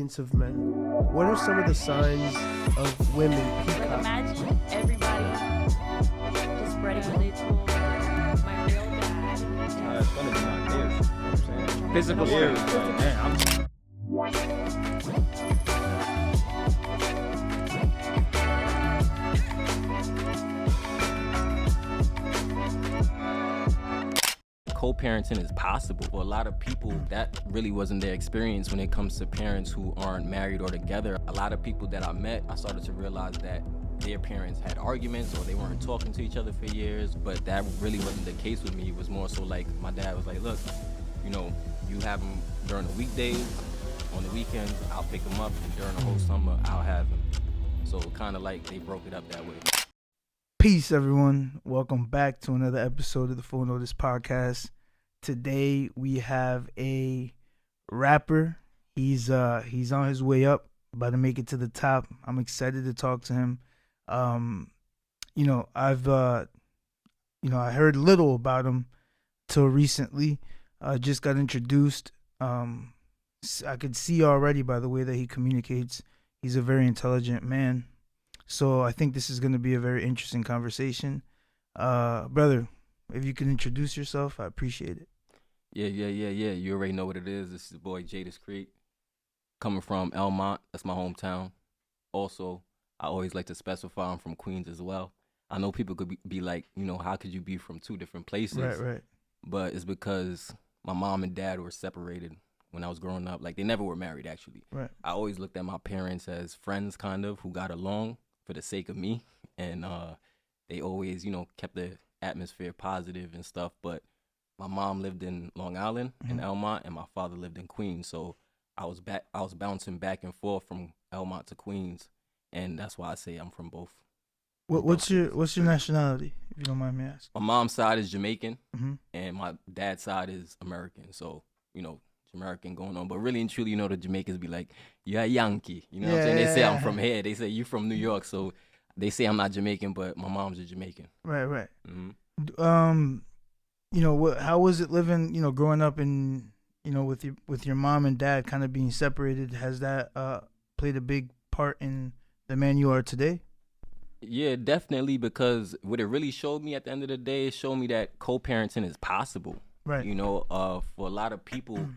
of men. What are some of the signs of women Like peacock? imagine everybody just spreading what they told my real dad. It's gonna be my ears. You know what I'm saying? Physical Ears, shit. like, man, Co-parenting is possible. For a lot of people, that really wasn't their experience when it comes to parents who aren't married or together. A lot of people that I met, I started to realize that their parents had arguments or they weren't talking to each other for years, but that really wasn't the case with me. It was more so like my dad was like, look, you have them during the weekdays, on the weekends, I'll pick them up, and during the whole summer, I'll have them. So kind of like they broke it up that way. Peace, everyone. Welcome back to another episode of the Full Notice Podcast. Today we have a rapper. He's on his way up, about to make it to the top. I'm excited to talk to him. I heard little about him till recently. Just got introduced. I could see already by the way that he communicates. He's a very intelligent man. So I think this is going to be a very interesting conversation. Brother, if you can introduce yourself, I appreciate it. Yeah. You already know what it is. This is the boy Jaydis Crete, coming from Elmont. That's my hometown. Also, I always like to specify I'm from Queens as well. I know people could be like, how could you be from two different places? Right. But it's because my mom and dad were separated when I was growing up. Like, they never were married, actually. Right. I always looked at my parents as friends, kind of, who got along for the sake of me. And they always, kept the atmosphere positive and stuff. But my mom lived in Long Island, in Elmont, and my father lived in Queens. So I was bouncing back and forth from Elmont to Queens. And that's why I say I'm from both. What's your nationality, if you don't mind me asking? My mom's side is Jamaican, Mm-hmm. and my dad's side is American. So, Jamaican going on. But really and truly, the Jamaicans be like, you're a Yankee. You know what I'm saying? They say I'm from here. They say you from New York. So they say I'm not Jamaican, but my mom's a Jamaican. Right. Mm-hmm. How was it living, growing up in, with your mom and dad kind of being separated? Has that played a big part in the man you are today? Yeah, definitely, because what it really showed me at the end of the day, it showed me that co-parenting is possible. Right. For a lot of people,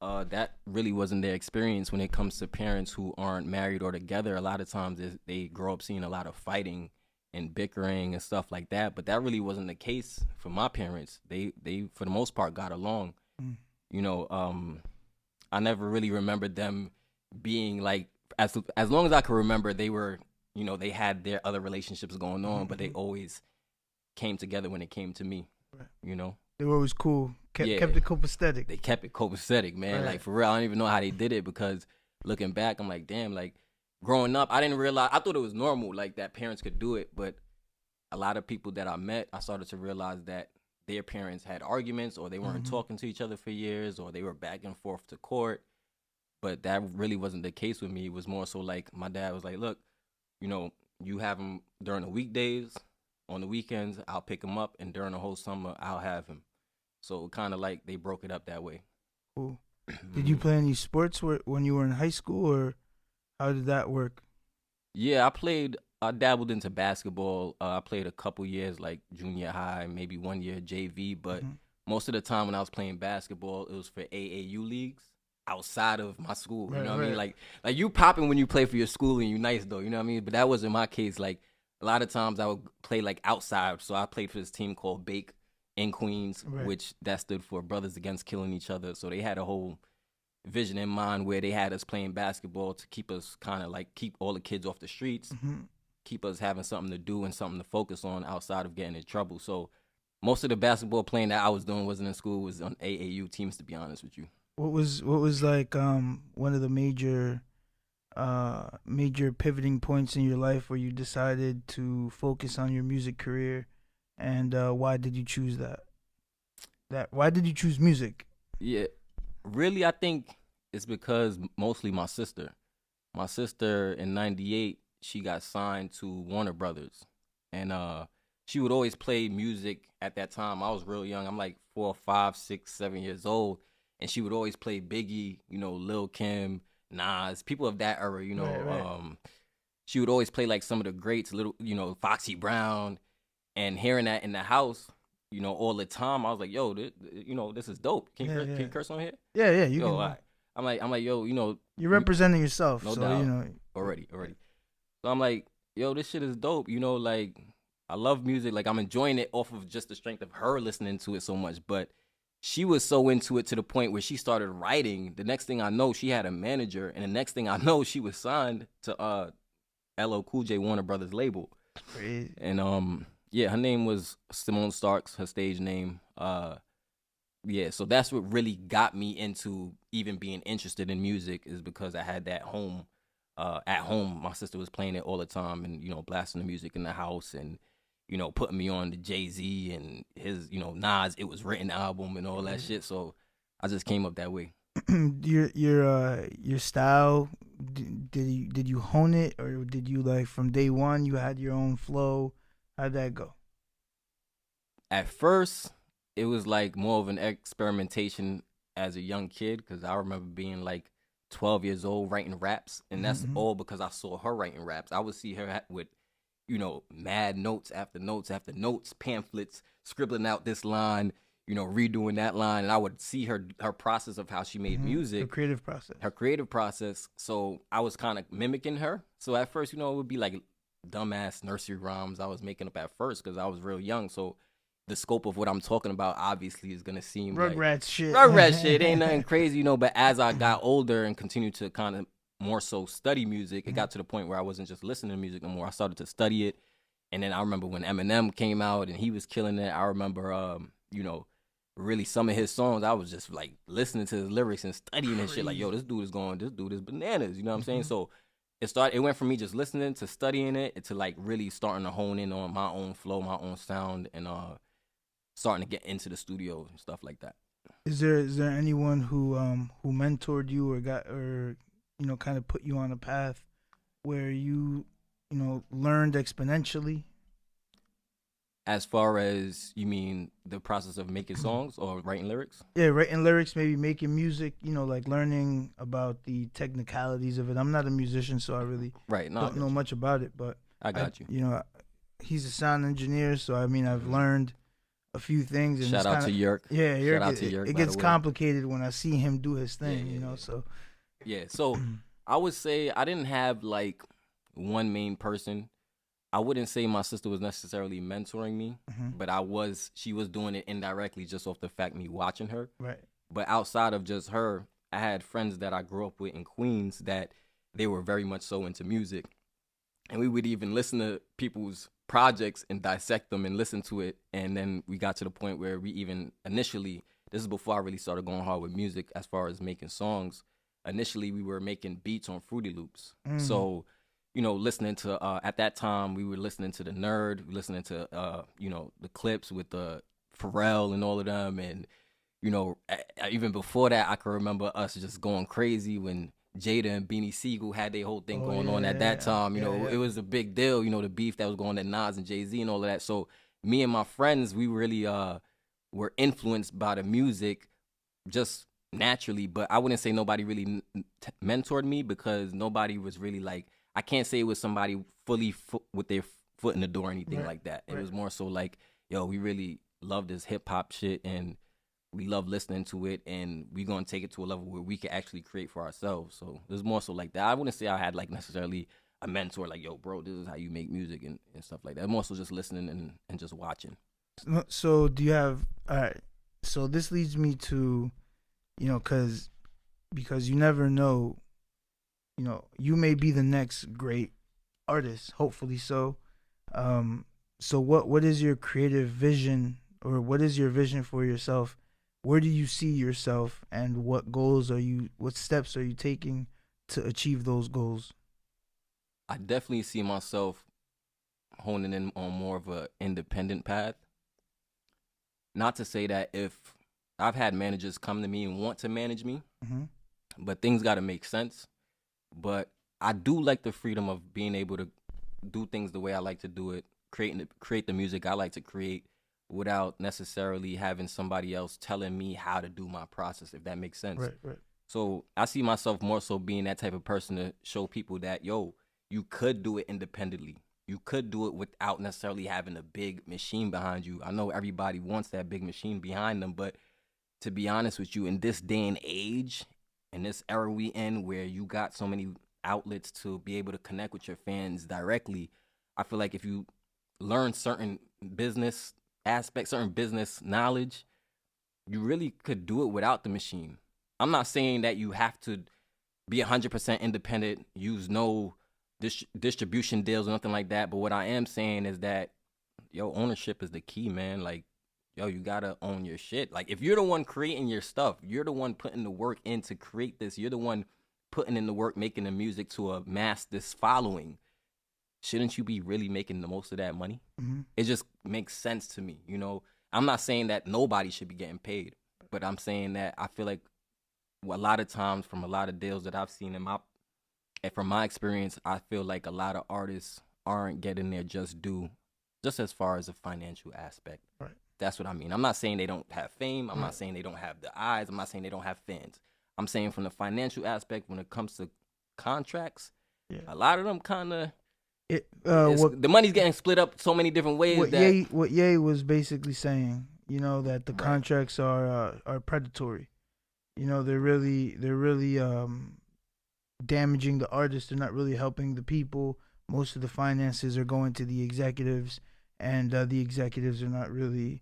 that really wasn't their experience when it comes to parents who aren't married or together. A lot of times they grow up seeing a lot of fighting and bickering and stuff like that. But that really wasn't the case for my parents. They for the most part got along. I never really remembered them being like, as long as I could remember, they were, they had their other relationships going on, but they always came together when it came to me. Right. They were always cool. Kept it copacetic. They kept it copacetic, man. Right. Like, for real, I don't even know how they did it, because looking back, I'm like, damn, like, growing up, I didn't realize, I thought it was normal, like, that parents could do it, but a lot of people that I met, I started to realize that their parents had arguments, or they weren't talking to each other for years, or they were back and forth to court, but that really wasn't the case with me. It was more so like, my dad was like, look, you have them during the weekdays, on the weekends, I'll pick them up, and during the whole summer, I'll have him. So kind of like they broke it up that way. Cool. Did you play any sports when you were in high school, or how did that work? Yeah, I dabbled into basketball. I played a couple years, like junior high, maybe 1 year JV, but most of the time when I was playing basketball, it was for AAU leagues outside of my school. You know what I mean? Like you popping when you play for your school and you nice though, you know what I mean? But that wasn't my case. Like, a lot of times I would play like outside. So I played for this team called Bake in Queens, which that stood for Brothers Against Killing Each Other. So they had a whole vision in mind where they had us playing basketball to keep us kind of like keep all the kids off the streets, keep us having something to do and something to focus on outside of getting in trouble. So most of the basketball playing that I was doing wasn't in school, was on AAU teams, to be honest with you. What was like one of the major pivoting points in your life where you decided to focus on your music career, and why did you choose that? Why did you choose music? Yeah, really, I think it's because mostly my sister. My sister in '98, she got signed to Warner Brothers, and she would always play music at that time. I was real young. I'm like 4, 5, 6, 7 years old, and she would always play Biggie, Lil Kim, Nas, people of that era, you know. Right. She would always play like some of the greats, little, you know, Foxy Brown, and hearing that in the house, you know, all the time. I was like, yo, you know, this is dope. Can you curse on here? Yeah, you Yo, can. all right. I'm like, yo, you know, You're representing yourself, no so doubt. you know. Already. So I'm like, yo, this shit is dope. You know, like, I love music. Like, I'm enjoying it off of just the strength of her listening to it so much. But she was so into it to the point where she started writing. The next thing I know, she had a manager. And the next thing I know, she was signed to LL Cool J Warner Brothers label. Crazy. And yeah, her name was Simone Starks, her stage name. Yeah, so that's what really got me into even being interested in music, is because I had that home. At home, my sister was playing it all the time, and, you know, blasting the music in the house, and, you know, putting me on the Jay-Z and his, you know, Nas It Was Written album and all that shit. So I just came up that way. Your style, did you hone it, or did you, like, from day one you had your own flow? How'd that go? At first, it was like more of an experimentation as a young kid, because I remember being like 12 years old writing raps, and that's all because I saw her writing raps. I would see her with, you know, mad notes after notes after notes, pamphlets, scribbling out this line, you know, redoing that line, and I would see her process of how she made music. Her creative process. So I was kind of mimicking her. So at first, you know, it would be like dumbass nursery rhymes I was making up at first, because I was real young. So the scope of what I'm talking about obviously is gonna seem Rugrats like shit. Rugrats shit. Ain't nothing crazy, you know. But as I got older and continued to kind of more so study music, it got to the point where I wasn't just listening to music no more. I started to study it, and then I remember when Eminem came out and he was killing it. I remember, you know, really some of his songs, I was just like listening to his lyrics and studying and shit. Like, yo, this dude is bananas. You know what I'm saying? So it went from me just listening to studying it to like really starting to hone in on my own flow, my own sound, and starting to get into the studio and stuff like that. Is there anyone who mentored you, or you know, kind of put you on a path where you know, learned exponentially? As far as, you mean the process of making songs or writing lyrics? Yeah, writing lyrics, maybe making music, you know, like learning about the technicalities of it. I'm not a musician, so I really don't know much about it, but I got you. You know, he's a sound engineer, so I mean, I've learned a few things. And Shout out to Yerk. Yeah, Yerk. Shout out to Yerk. It gets complicated when I see him do his thing, Yeah, you know. So yeah, so I would say I didn't have like one main person. I wouldn't say my sister was necessarily mentoring me, but she was doing it indirectly just off the fact me watching her. Right. But outside of just her, I had friends that I grew up with in Queens that they were very much so into music. And we would even listen to people's projects and dissect them and listen to it. And then we got to the point where we even initially, this is before I really started going hard with music as far as making songs. Initially, we were making beats on Fruity Loops. So, you know, listening to, at that time, we were listening to The Nerd, listening to, you know, the clips with the Pharrell and all of them. And, you know, even before that, I can remember us just going crazy when Jada and Beanie Siegel had their whole thing going on at that time. You know, it was a big deal, you know, the beef that was going at Nas and Jay-Z and all of that. So me and my friends, we really were influenced by the music just naturally. But I wouldn't say nobody really mentored me, because nobody was really like, I can't say it was somebody fully with their foot in the door or anything like that. It was more so like, yo, we really love this hip-hop shit, and we love listening to it, and we're going to take it to a level where we can actually create for ourselves. So it was more so like that. I wouldn't say I had like necessarily a mentor like, yo, bro, this is how you make music and stuff like that. More so just listening and just watching. So do you have, all right, so this leads me to, you know, because you never know, you know, you may be the next great artist, hopefully so. So what is your creative vision, or what is your vision for yourself? Where do you see yourself, and what steps are you taking to achieve those goals? I definitely see myself honing in on more of an independent path. Not to say that if I've had managers come to me and want to manage me, but things got to make sense. But I do like the freedom of being able to do things the way I like to do it, create the music I like to create, without necessarily having somebody else telling me how to do my process, if that makes sense. Right. So I see myself more so being that type of person to show people that, yo, you could do it independently. You could do it without necessarily having a big machine behind you. I know everybody wants that big machine behind them, but to be honest with you, in this day and age, in this era we in where you got so many outlets to be able to connect with your fans directly, I feel like if you learn certain business aspects, certain business knowledge, you really could do it without the machine. I'm not saying that you have to be 100% independent, use no distribution deals or nothing like that. But what I am saying is that, yo, ownership is the key, man. Like, yo, you gotta own your shit. Like, if you're the one creating your stuff, you're the one putting the work in to create this, you're the one putting in the work, making the music to amass this following, shouldn't you be really making the most of that money? Mm-hmm. It just makes sense to me, you know. I'm not saying that nobody should be getting paid, but I'm saying that I feel like a lot of times from a lot of deals that I've seen and from my experience, I feel like a lot of artists aren't getting their just due, just as far as the financial aspect. Right. That's what I mean. I'm not saying they don't have fame. I'm not saying they don't have the eyes. I'm not saying they don't have fans. I'm saying from the financial aspect, when it comes to contracts, a lot of them kind of, the money's getting split up so many different ways. What Ye was basically saying, you know, that the contracts are predatory. You know, they're really damaging the artist. They're not really helping the people. Most of the finances are going to the executives, and the executives are not really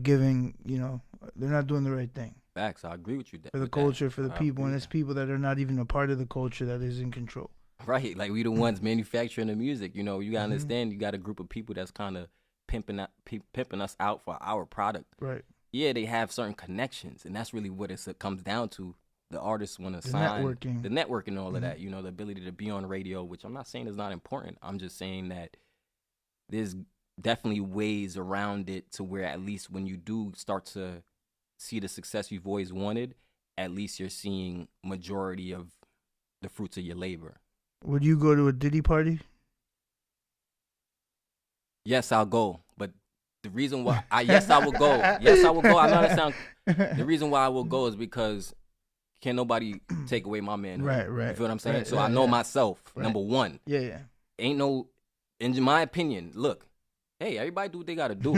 giving. You know, they're not doing the right thing. Facts. I agree with you. For the culture, for the people, and it's people that are not even a part of the culture that is in control. Right, like we the ones manufacturing the music. You know, you gotta understand. You got a group of people that's kind of pimping us out for our product. Right. Yeah, they have certain connections, and that's really what it comes down to. The artists want to sign the network and all of that. You know, the ability to be on radio, which I'm not saying is not important. I'm just saying that there's definitely ways around it to where at least when you do start to see the success you've always wanted, at least you're seeing majority of the fruits of your labor. Would you go to a Diddy party? Yes, I'll go. But the reason why I will go. Yes, I will go. I know that sounds. The reason why I will go is because can't nobody take away my man. Right. You feel what I'm saying? So I know myself. Number one. Yeah. Ain't no, in my opinion. Look, hey, everybody do what they gotta do.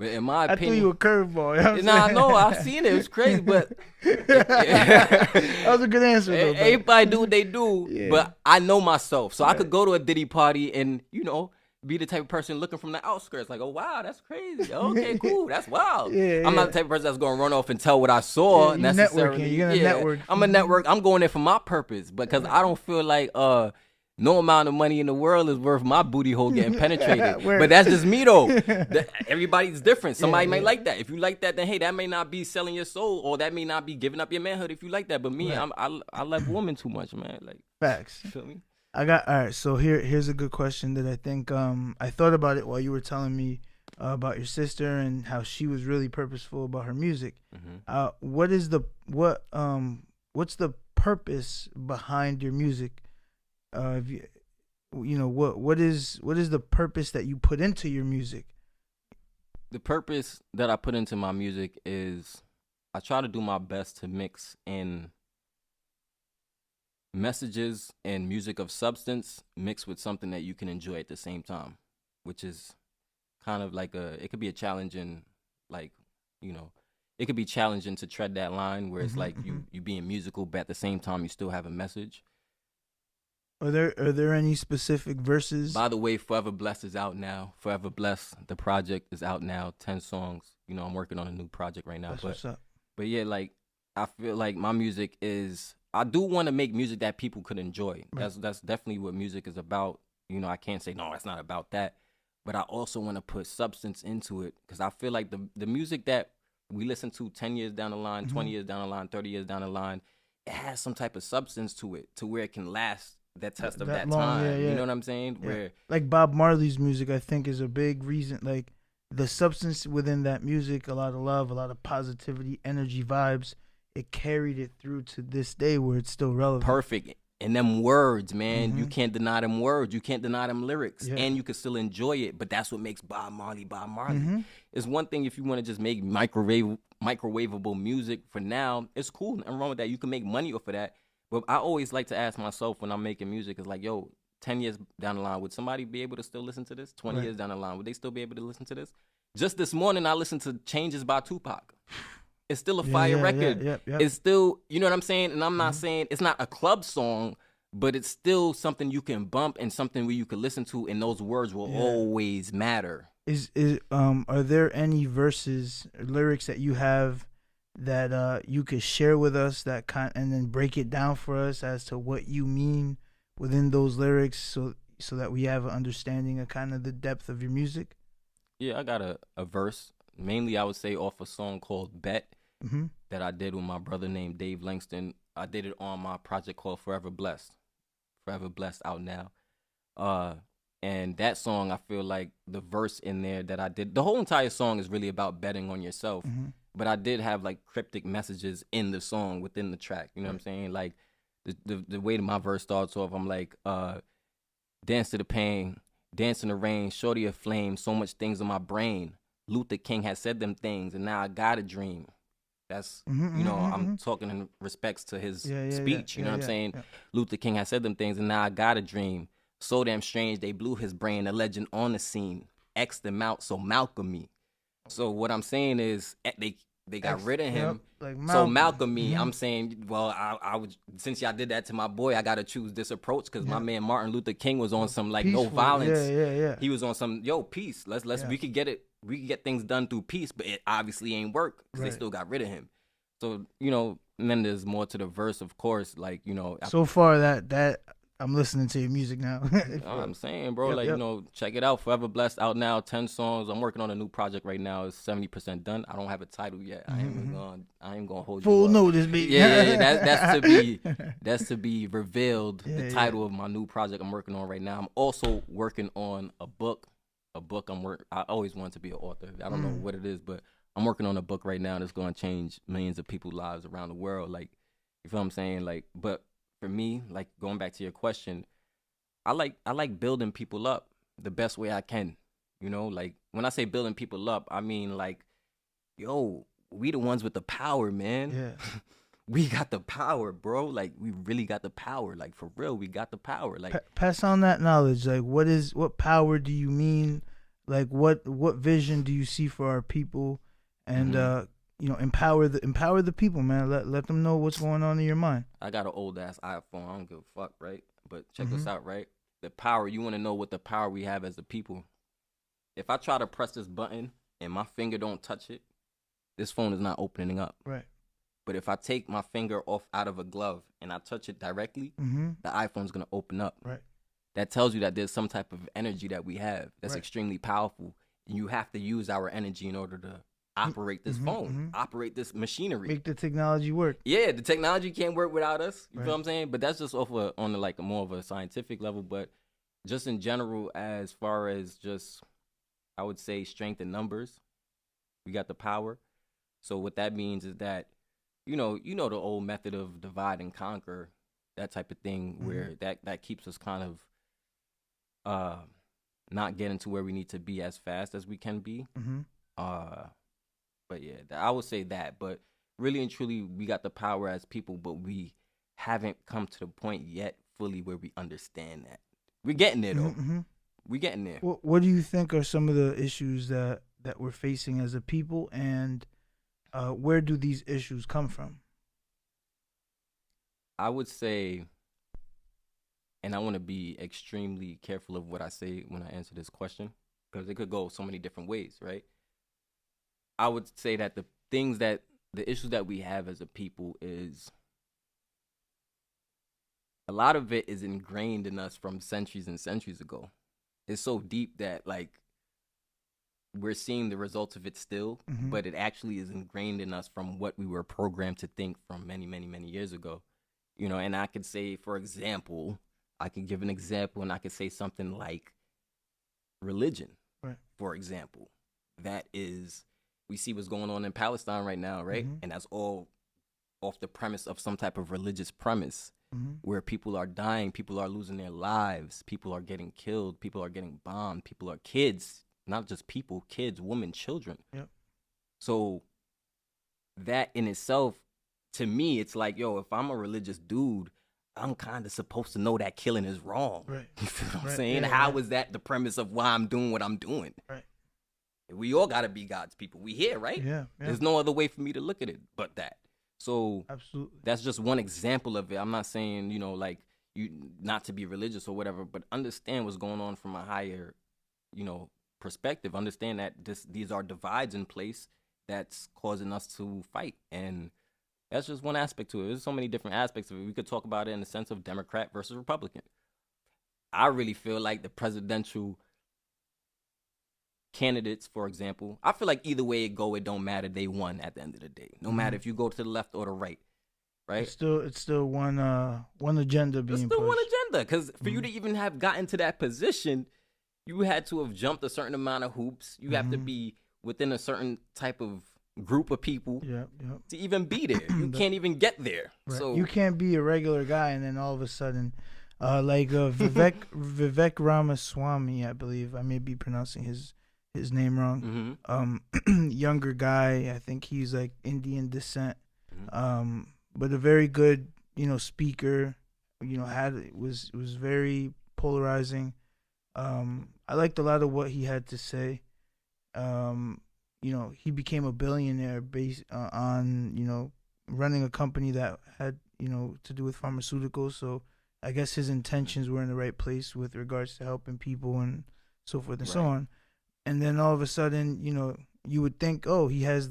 In my opinion, I threw you a curveball. Nah, no, I've seen it. It was crazy, but that was a good answer. Though, everybody do what they do, but I know myself, so I could go to a Diddy party and be the type of person looking from the outskirts, like, oh wow, that's crazy. Okay, cool, that's wild. I'm not the type of person that's gonna run off and tell what I saw necessarily. You're gonna network. I'm a network. I'm going there for my purpose because I don't feel like no amount of money in the world is worth my booty hole getting penetrated. But that's just me, though. Everybody's different. Somebody might like that. If you like that, then, hey, that may not be selling your soul, or that may not be giving up your manhood if you like that. But me, I love women too much, man. Like, facts. You feel me? All right, so here's a good question that I think I thought about it while you were telling me about your sister and how she was really purposeful about her music. What's the purpose behind your music? What is the purpose that you put into your music? The purpose that I put into my music is I try to do my best to mix in messages and music of substance mixed with something that you can enjoy at the same time, which is kind of like it could be a challenging, like, it could be challenging to tread that line where it's like you being musical, but at the same time you still have a message. Are there any specific verses? By the way, Forever Blessed is out now. Forever Blessed, the project is out now. 10 songs. I'm working on a new project right now. That's what's up. But yeah, like I feel like my music is. I do want to make music that people could enjoy. Right. That's definitely what music is about. I can't say no, it's not about that. But I also want to put substance into it because I feel like the music that we listen to 10 years down the line, 20 years down the line, 30 years down the line, it has some type of substance to it to where it can last that test of that long, time. You know what I'm saying? Yeah. Where like Bob Marley's music, I think, is a big reason. Like the substance within that music, a lot of love, a lot of positivity, energy, vibes. It carried it through to this day where it's still relevant. Perfect. And them words, man, you can't deny them words. You can't deny them lyrics. Yeah. And you can still enjoy it. But that's what makes Bob Marley Bob Marley. It's one thing if you want to just make microwavable music for now. It's cool. Nothing wrong with that. You can make money off of that. But I always like to ask myself when I'm making music, is like, yo, 10 years down the line, would somebody be able to still listen to this? 20 years down the line, would they still be able to listen to this? Just this morning, I listened to Changes by Tupac. It's still a fire record. It's still, you know what I'm saying? And I'm not saying it's not a club song, but it's still something you can bump and something where you can listen to, and those words will always matter. Are there any verses or lyrics that you have that you could share with us and then break it down for us as to what you mean within those lyrics, so that we have an understanding of kind of the depth of your music? Yeah, I got a verse. Mainly, I would say off a song called Bet that I did with my brother named Dave Langston. I did it on my project called Forever Blessed. Forever Blessed out now. And that song, I feel like the verse in there that I did, the whole entire song is really about betting on yourself. But I did have like cryptic messages in the song within the track. You know what I'm saying? Like the way that my verse starts off, I'm like, dance to the pain, dance in the rain, shorty of flame, so much things in my brain. Luther King has said them things, and now I got a dream. That's, you know, I'm talking in respects to his speech, you know what I'm saying? Luther King has said them things, and now I got a dream. So damn strange, they blew his brain, a legend on the scene. X'd them out, so Malcolm me. So what I'm saying is, they got rid of him. Like So Malcolm me, I'm saying, well, I would, since y'all did that to my boy, I got to choose this approach, because my man Martin Luther King was on some like peaceful. no violence. Yeah. He was on some, yo, peace. Let's we could get it. We could get things done through peace, but it obviously ain't work because they still got rid of him. So, you know, and then there's more to the verse, of course, like, you know. So far that I'm listening to your music now. I'm saying, bro, you know, check it out. Forever Blessed out now, 10 songs. I'm working on a new project right now. It's 70% done. I don't have a title yet. I ain't gonna hold you full up. notice, baby. That's to be revealed. The title of my new project I'm working on right now. I'm also working on a book. I always wanted to be an author. I don't know what it is, but I'm working on a book right now that's going to change millions of people's lives around the world. Like, you feel what I'm saying? Like, but for me, like, going back to your question, I like building people up the best way I can. You know, like, when I say building people up, I mean, like, yo, we the ones with the power, man. Yeah. We got the power, bro. Like, we really got the power. Like, for real, we got the power. Like, pass on that knowledge. Like, what power do you mean? Like, what vision do you see for our people? And you know, empower the people, man. Let them know what's going on in your mind. I got an old ass iPhone. I don't give a fuck, right? But check this out, right? The power. You want to know what the power we have as a people? If I try to press this button and my finger don't touch it, this phone is not opening up. Right. But if I take my finger out of a glove and I touch it directly, the iPhone's gonna open up. Right. That tells you that there's some type of energy that we have that's extremely powerful, and you have to use our energy in order to operate this phone, operate this machinery, make the technology work. Yeah, the technology can't work without us. You feel what I'm saying? But that's just on a more of a scientific level. But just in general, as far as just, I would say, strength in numbers, we got the power. So what that means is that, you know the old method of divide and conquer, that type of thing, where that keeps us kind of not getting to where we need to be as fast as we can be. But yeah, I would say that. But really and truly, we got the power as people, but we haven't come to the point yet fully where we understand that. We're getting there, though. We're getting there. What do you think are some of the issues that we're facing as a people, and where do these issues come from? I would say, and I want to be extremely careful of what I say when I answer this question, because it could go so many different ways, right? I would say that the issues that we have as a people is, a lot of it is ingrained in us from centuries and centuries ago. It's so deep that, like, we're seeing the results of it still, but it actually is ingrained in us from what we were programmed to think from many, many, many years ago. You know, and I could say, for example, I could give an example, and I could say something like religion, for example. That is, we see what's going on in Palestine right now, right? And that's all off the premise of some type of religious premise. where people are dying, people are losing their lives, people are getting killed, people are getting bombed, people are kids, not just people, kids, women, children. Yep. So that in itself, to me, it's like, yo, if I'm a religious dude, I'm kind of supposed to know that killing is wrong. Right. You feel what I'm Right. saying? Yeah, How right. is that the premise of why I'm doing what I'm doing? Right. We all got to be God's people. We here, right? Yeah. Yeah. There's no other way for me to look at it but that. So Absolutely. that's just one example of it. I'm not saying, you know, like you not to be religious or whatever, but understand what's going on from a higher, you know, perspective. Understand that these are divides in place that's causing us to fight. And that's just one aspect to it. There's so many different aspects of it. We could talk about it in the sense of Democrat versus Republican. I really feel like the presidential candidates, for example, I feel like either way it go, it don't matter. They won at the end of the day. No matter if you go to the left or the right, right? It's still one agenda being It's still pushed. one agenda. Because for you to even have gotten to that position, you had to have jumped a certain amount of hoops. You have to be within a certain type of group of people Yep. to even be there. You can't even get there. Right. So You can't be a regular guy and then all of a sudden, Vivek Ramaswamy, I believe, I may be pronouncing his name wrong. Younger guy, I think he's like Indian descent, but a very good, speaker. Was very polarizing. I liked a lot of what he had to say. He became a billionaire based on running a company that had to do with pharmaceuticals. So I guess his intentions were in the right place with regards to helping people and so forth and so on. And then all of a sudden, you would think, oh, he has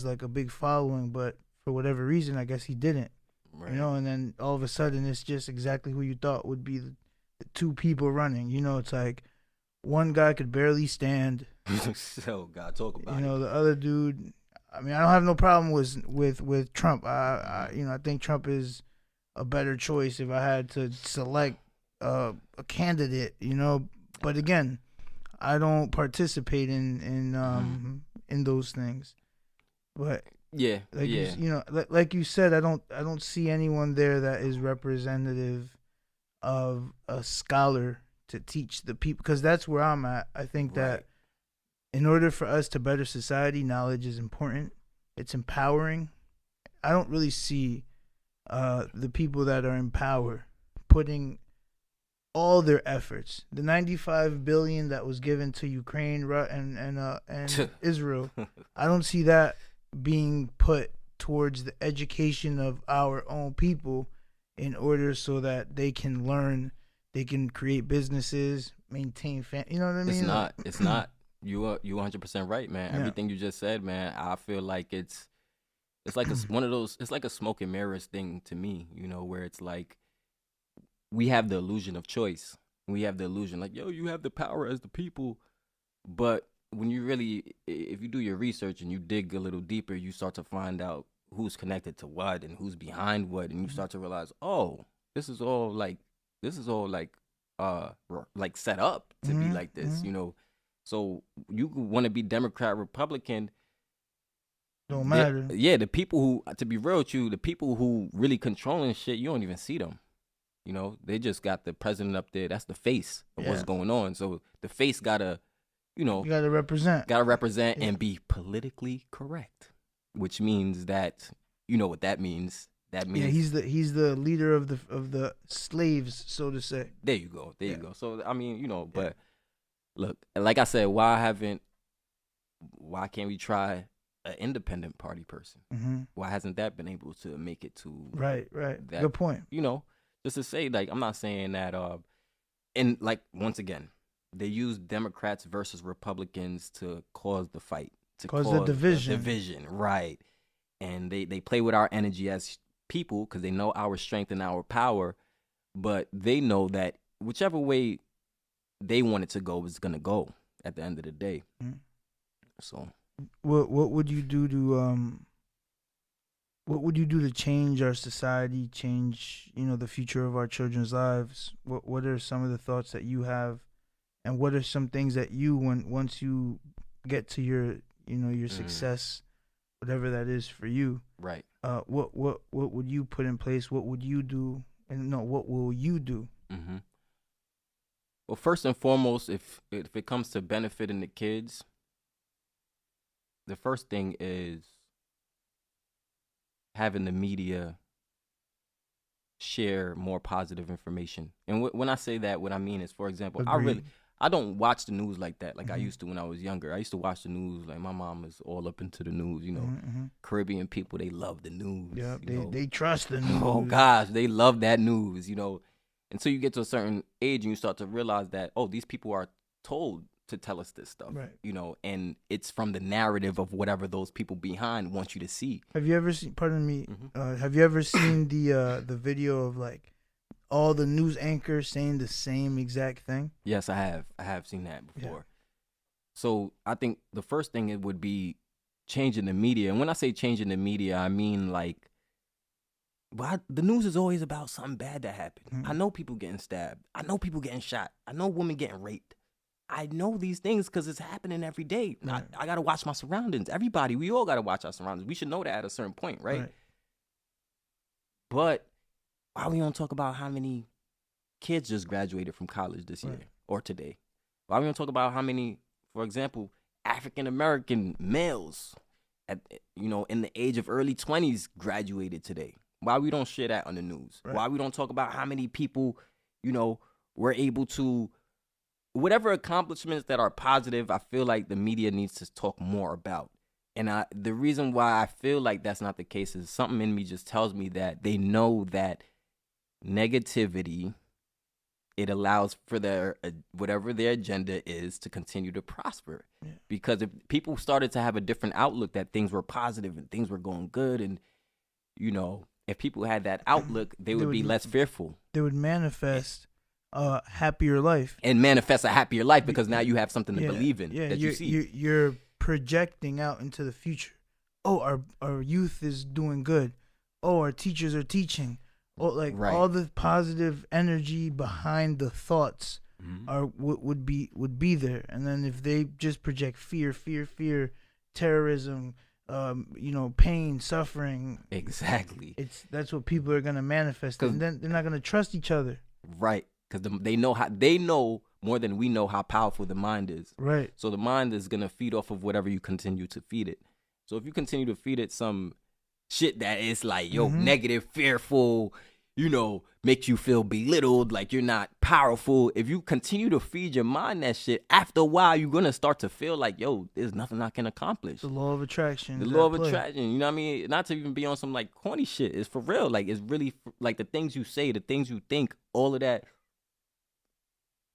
like a big following, but for whatever reason, I guess he didn't. right. And then all of a sudden, it's just exactly who you thought would be the two people running. It's like one guy could barely stand. So God, talk about it. The other dude. I mean, I don't have no problem with Trump. I think Trump is a better choice if I had to select a candidate. But again, I don't participate in those things. But Yeah, like you said, I don't see anyone there that is representative of a scholar to teach the people, because that's where I'm at. I think that in order for us to better society, knowledge is important. It's empowering. I don't really see the people that are in power putting all their efforts, the $95 billion that was given to Ukraine and Israel, I don't see that being put towards the education of our own people in order so that they can learn, they can create businesses, maintain you know what I mean? It's not. You are 100% right, man. Yeah. Everything you just said, man. I feel like it's like one of those. It's like a smoke and mirrors thing to me, where it's like we have the illusion of choice. We have the illusion, like, yo, you have the power as the people. But when you really, if you do your research and you dig a little deeper, you start to find out who's connected to what and who's behind what, and you start to realize, oh, this is all like set up to be like this, So you want to be Democrat, Republican. Don't matter. Yeah, the people who, to be real with you, the people who really controlling shit, you don't even see them. They just got the president up there. That's the face of what's going on. So the face gotta, you gotta represent. And be politically correct, which means that, what that means. That means he's the leader of the slaves, so to say. There you go. There you go. So I mean, but look, like I said, why can't we try an independent party person? Why hasn't that been able to make it to right? That, good point. Just to say, like, I'm not saying that, and like, once again, they use Democrats versus Republicans to cause the fight, to cause the division. Division, right? And they play with our energy as people because they know our strength and our power, but they know that whichever way they want it to go is gonna go at the end of the day. So, what would you do to What would you do to change our society, change, the future of our children's lives? What are some of the thoughts that you have, and what are some things that you, once you get to your, your success, whatever that is for you, right? What would you put in place? What would you do And no, what will you do? Mm-hmm. Well, first and foremost, if it comes to benefiting the kids, the first thing is having the media share more positive information. And when I say that, what I mean is, for example, Agreed. I don't watch the news like that, like I Mhm. used to when I was younger. I used to watch the news, like my mom is all up into the news, you know. Mm-hmm. Caribbean people, they love the news. Yeah, you know. they trust the news. Oh gosh, they love that news, you know. Until you get to a certain age and you start to realize that, oh, these people are told to tell us this stuff, Right. you know, and it's from the narrative of whatever those people behind want you to see. Have you ever seen? Pardon me. Mhm. Have you ever seen the video of like all the news anchors saying the same exact thing? Yes, I have. I have seen that Yeah. before. So I think the first thing it would be changing the media. And when I say changing the media, I mean like, the news is always about something bad that happened. Mhm. I know people getting stabbed. I know people getting shot. I know women getting raped. I know these things because it's happening every day. Right. I got to watch my surroundings. Everybody, we all got to watch our surroundings. We should know that at a certain point, right? But why we don't talk about how many kids just graduated from college this year Right. or today? Why we don't talk about how many, for example, African American males at in the age of early 20s graduated today? Why we don't share that on the news? Right. Why we don't talk about how many people, were able to, whatever accomplishments that are positive, I feel like the media needs to talk more about. And the reason why I feel like that's not the case is something in me just tells me that they know that negativity, it allows for their whatever their agenda is to continue to prosper. Yeah. Because if people started to have a different outlook that things were positive and things were going good, and if people had that outlook, they would be less fearful. They would manifest a happier life And manifest a happier life because now you have something to believe in that you see. You're projecting out into the future. Oh, our youth is doing good. Oh, our teachers are teaching. Oh, like Right. all the positive energy behind the thoughts Mhm. are would be there. And then if they just project fear, terrorism, pain, suffering, Exactly. that's what people are gonna manifest, 'Cause- and then they're not gonna trust each other. Right. Because they know more than we know how powerful the mind is. Right. So the mind is going to feed off of whatever you continue to feed it. So if you continue to feed it some shit that is like, negative, fearful, makes you feel belittled, like you're not powerful. If you continue to feed your mind that shit, after a while, you're going to start to feel like, there's nothing I can accomplish. The law of attraction. The is law at of play. attraction, you know what I mean? Not to even be on some like corny shit. It's for real. Like it's really like the things you say, the things you think, all of that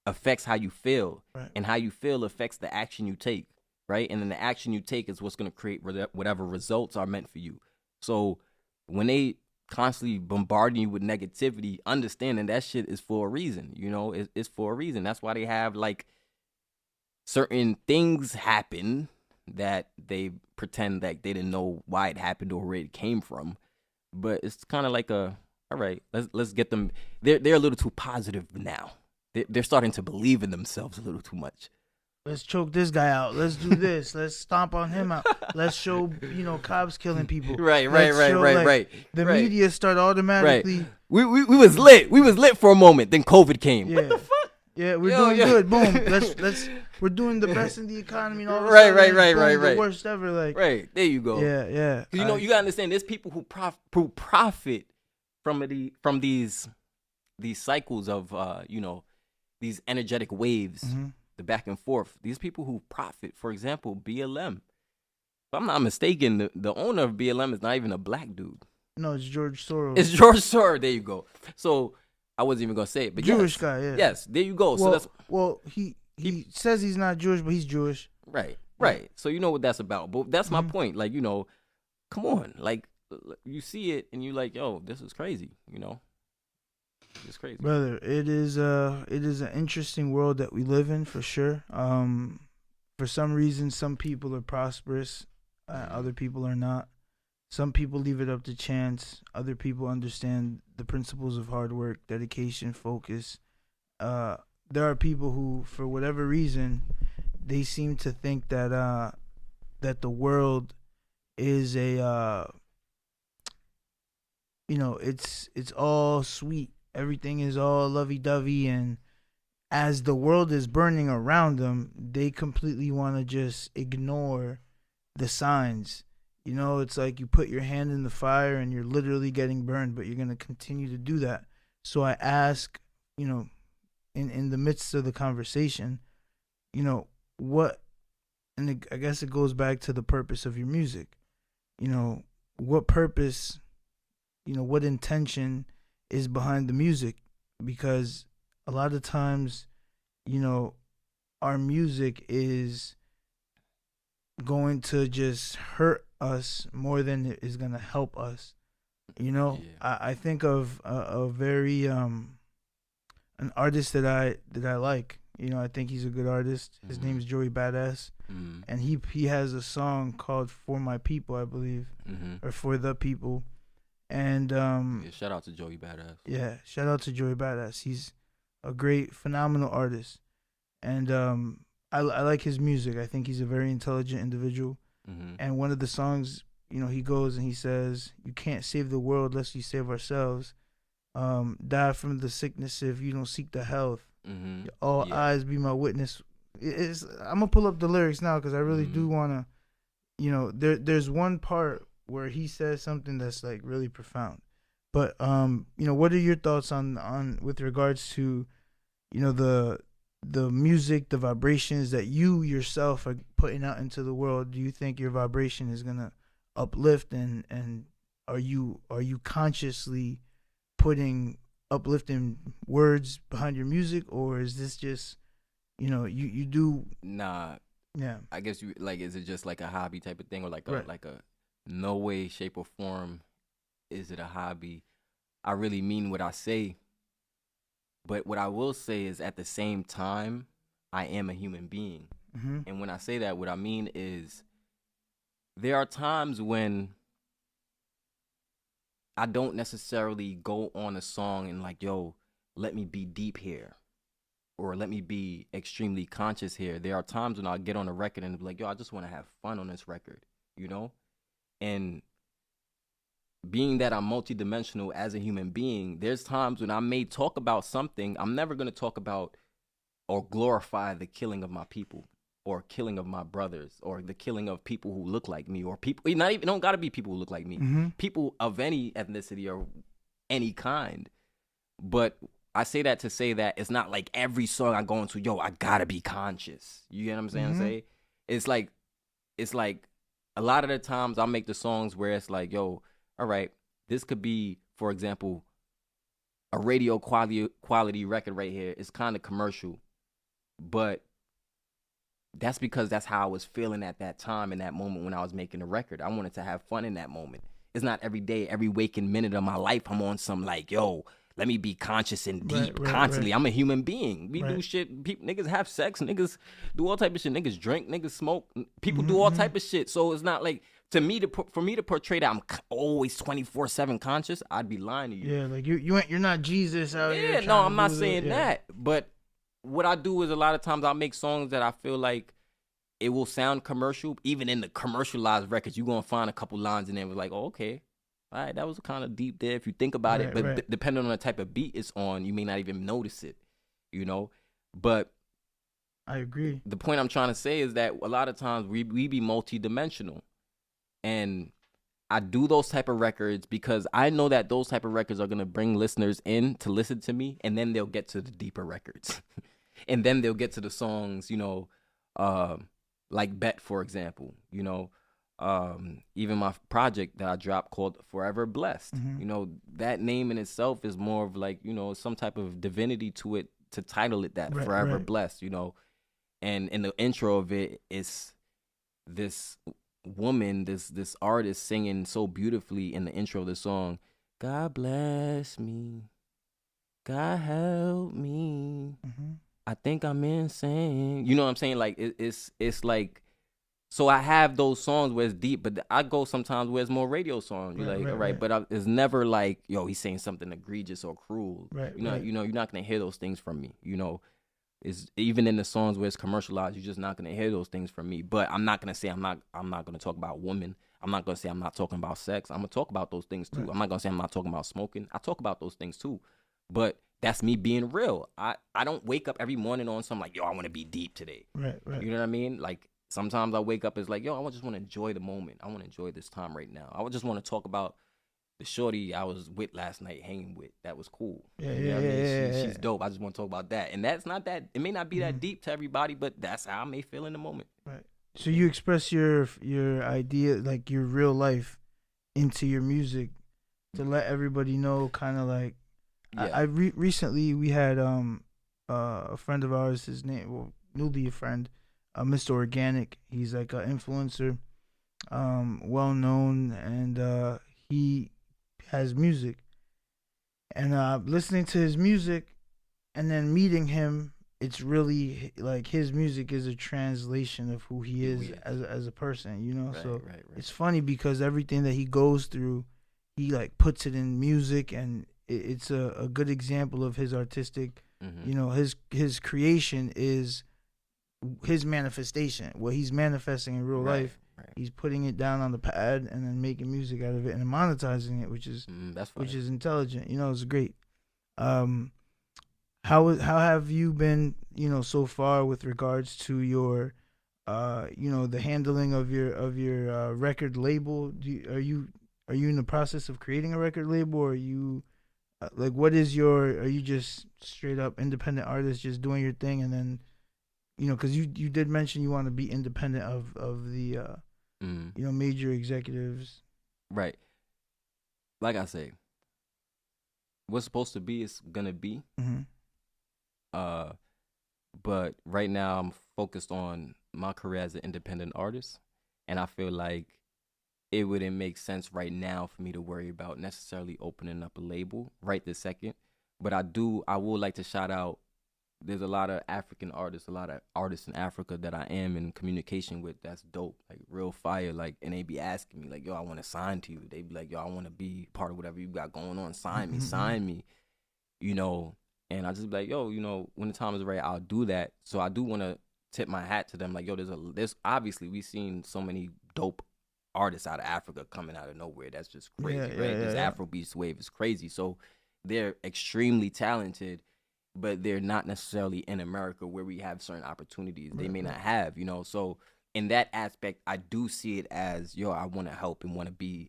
affects how you feel. Right. And how you feel affects the action you take, right? And then the action you take is what's going to create whatever results are meant for you. So when they constantly bombarding you with negativity, understanding that shit is for a reason, it's for a reason. That's why they have like certain things happen that they pretend that they didn't know why it happened or where it came from. But it's kind of like all right, let's get them. They're a little too positive now. They're starting to believe in themselves a little too much. Let's choke this guy out. Let's do this. Let's stomp on him out. Let's show, cops killing people. Right. The media start automatically. We was lit. We was lit for a moment. Then COVID came. Yeah. What the fuck? Yeah, we're doing good. Boom. We're doing the best in the economy. And all of a Right, sudden, right, boom, right. The worst ever. Like. Right. There you go. Yeah. 'Cause you gotta understand. There's people who profit from these cycles of these energetic waves. Mhm. The back and forth. These people who profit, for example, BLM. If I'm not mistaken, the owner of BLM is not even a black dude. No, it's George Soros. It's George Soros. There you go. So I wasn't even gonna say it, but Jewish yes. guy. Yeah. Yes, there you go. So that's he says he's not Jewish, but he's Jewish. right. So you know what that's about. But that's my point. Like come on. Like you see it and you like, yo, this is crazy. It's crazy. Brother, it is an interesting world that we live in for sure. For some reason, some people are prosperous, other people are not. Some people leave it up to chance. Other people understand the principles of hard work, dedication, focus. There are people who, for whatever reason, they seem to think that that the world is it's all sweet. everything is all lovey-dovey, and as the world is burning around them, they completely want to just ignore the signs. You know, it's like you put your hand in the fire and you're literally getting burned, but you're going to continue to do that. So I ask, you know, in the midst of the conversation, you know, what, and I guess it goes back to the purpose of your music. You know, what purpose, you know, what intention is behind the music? Because a lot of times, you know, our music is going to just hurt us more than it is going to help us. You know, I think of a very an artist that I like. You know, I think he's a good artist. His name is Joey Badass, and he has a song called "For My People," I believe, or "For the People." And shout out to Joey Badass. Yeah, shout out to Joey Badass. He's a great, phenomenal artist, and I like his music. I think he's a very intelligent individual. And one of the songs, you know, he goes and he says, "You can't save the world unless you save ourselves. Die from the sickness if you don't seek the health. All eyes be my witness." I'm gonna pull up the lyrics now because I really do wanna, you know, there's one part where he says something that's like really profound. But you know, what are your thoughts on with regards to, you know, the music, the vibrations that you yourself are putting out into the world? Do you think your vibration is gonna uplift, and are you consciously putting uplifting words behind your music, or is this just, you know, you do? Nah. Yeah. I guess you like, is it just like a hobby type of thing, or like a no way, shape, or form is it a hobby? I really mean what I say. But what I will say is, at the same time, I am a human being. And when I say that, what I mean is, there are times when I don't necessarily go on a song and like, yo, let me be deep here, or let me be extremely conscious here. There are times when I'll get on a record and be like, yo, I just want to have fun on this record, you know? And being that I'm multidimensional as a human being, there's times when I may talk about something. I'm never going to talk about or glorify the killing of my people, or killing of my brothers, or the killing of people who look like me, or people, not even, don't got to be people who look like me, people of any ethnicity or any kind. But I say that to say that it's not like every song I go into, yo, I gotta be conscious. You get what I'm saying? Say, it's like a lot of the times I make the songs where it's like, yo, all right, this could be, for example, a radio quality record right here. It's kind of commercial, but that's because that's how I was feeling at that time, in that moment when I was making the record. I wanted to have fun in that moment. It's not every day, every waking minute of my life I'm on some like, yo, let me be conscious and deep constantly. I'm a human being. We do shit. People, niggas have sex. Niggas do all type of shit. Niggas drink. Niggas smoke. People do all type of shit. So it's not like, for me to portray that I'm always 24/7 conscious, I'd be lying to you. Yeah, like you're not Jesus out here. Yeah, no, I'm not saying that. But what I do is, a lot of times I'll make songs that I feel like it will sound commercial. Even in the commercialized records, you're going to find a couple lines in there with like, oh, okay, all right, that was kind of deep there if you think about it. But depending on the type of beat it's on, you may not even notice it, you know? But I agree. The point I'm trying to say is that a lot of times we be multidimensional. And I do those type of records because I know that those type of records are going to bring listeners in to listen to me, and then they'll get to the deeper records. And then they'll get to the songs, you know, like Bet, for example, you know, even my project that I dropped called Forever Blessed. You know, that name in itself is more of like, you know, some type of divinity to it, to title it that, Forever Blessed, you know. And in the intro of it, it's this woman, this artist singing so beautifully in the intro of the song, God bless me, God help me, I think I'm insane. You know what I'm saying? Like it's like, so I have those songs where it's deep, but I go sometimes where it's more radio songs. You're like, but it's never like, yo, he's saying something egregious or cruel. You know, you're not gonna hear those things from me. You know, is even in the songs where it's commercialized, you're just not gonna hear those things from me. But I'm not gonna say I'm not gonna talk about women. I'm not gonna say I'm not talking about sex. I'm gonna talk about those things too. I'm not gonna say I'm not talking about smoking. I talk about those things too. but that's me being real. I don't wake up every morning on something like, yo, I want to be deep today. Right. You know what I mean? Like, sometimes I wake up as like, yo, I just want to enjoy the moment. I want to enjoy this time right now. I just want to talk about the shorty I was with last night, hanging with. That was cool. Yeah, You know what I mean? yeah. She's dope. I just want to talk about that. And that's not that, it may not be Mm-hmm. that deep to everybody, but that's how I may feel in the moment. Right. So you express your idea, like your real life, into your music to let everybody know, kind of like. Yeah. Recently we had a friend of ours, his name, well, newly a friend, Mr. Organic. He's like an influencer, well known, and he has music. And listening to his music, and then meeting him, it's really like his music is a translation of who he is as a person, you know. Right, so right. it's funny because everything that he goes through, he like puts it in music, and it's a good example of his artistic. Mhm. You know, his creation is his manifestation. What he's manifesting in real Right, life, right. he's putting it down on the pad and then making music out of it and monetizing it, which is That's funny. which is intelligent. You know, it's great. How have you been, you know, so far with regards to your, you know, the handling of your record label? Are you in the process of creating a record label, or are you like, what is your? Are you just straight up independent artist, just doing your thing, and then, you know, because you did mention you want to be independent of the you know, major executives. Right. Like I say, what's supposed to be is gonna be. Mm-hmm. But right now I'm focused on my career as an independent artist, and I feel like it wouldn't make sense right now for me to worry about necessarily opening up a label right this second. But I would like to shout out, there's a lot of African artists, a lot of artists in Africa that I am in communication with. That's dope, like real fire. Like, and they be asking me like, yo, I want to sign to you. They be like, yo, I want to be part of whatever you got going on. Sign me, you know. And I just be like, yo, you know, when the time is right, I'll do that. So I do want to tip my hat to them. Like, yo, there's obviously, we've seen so many dope artists out of Africa coming out of nowhere. That's just crazy, right? This Afrobeats wave is crazy. So they're extremely talented, but they're not necessarily in America where we have certain opportunities they may not have, you know. So in that aspect, I do see it as, yo, I want to help and want to be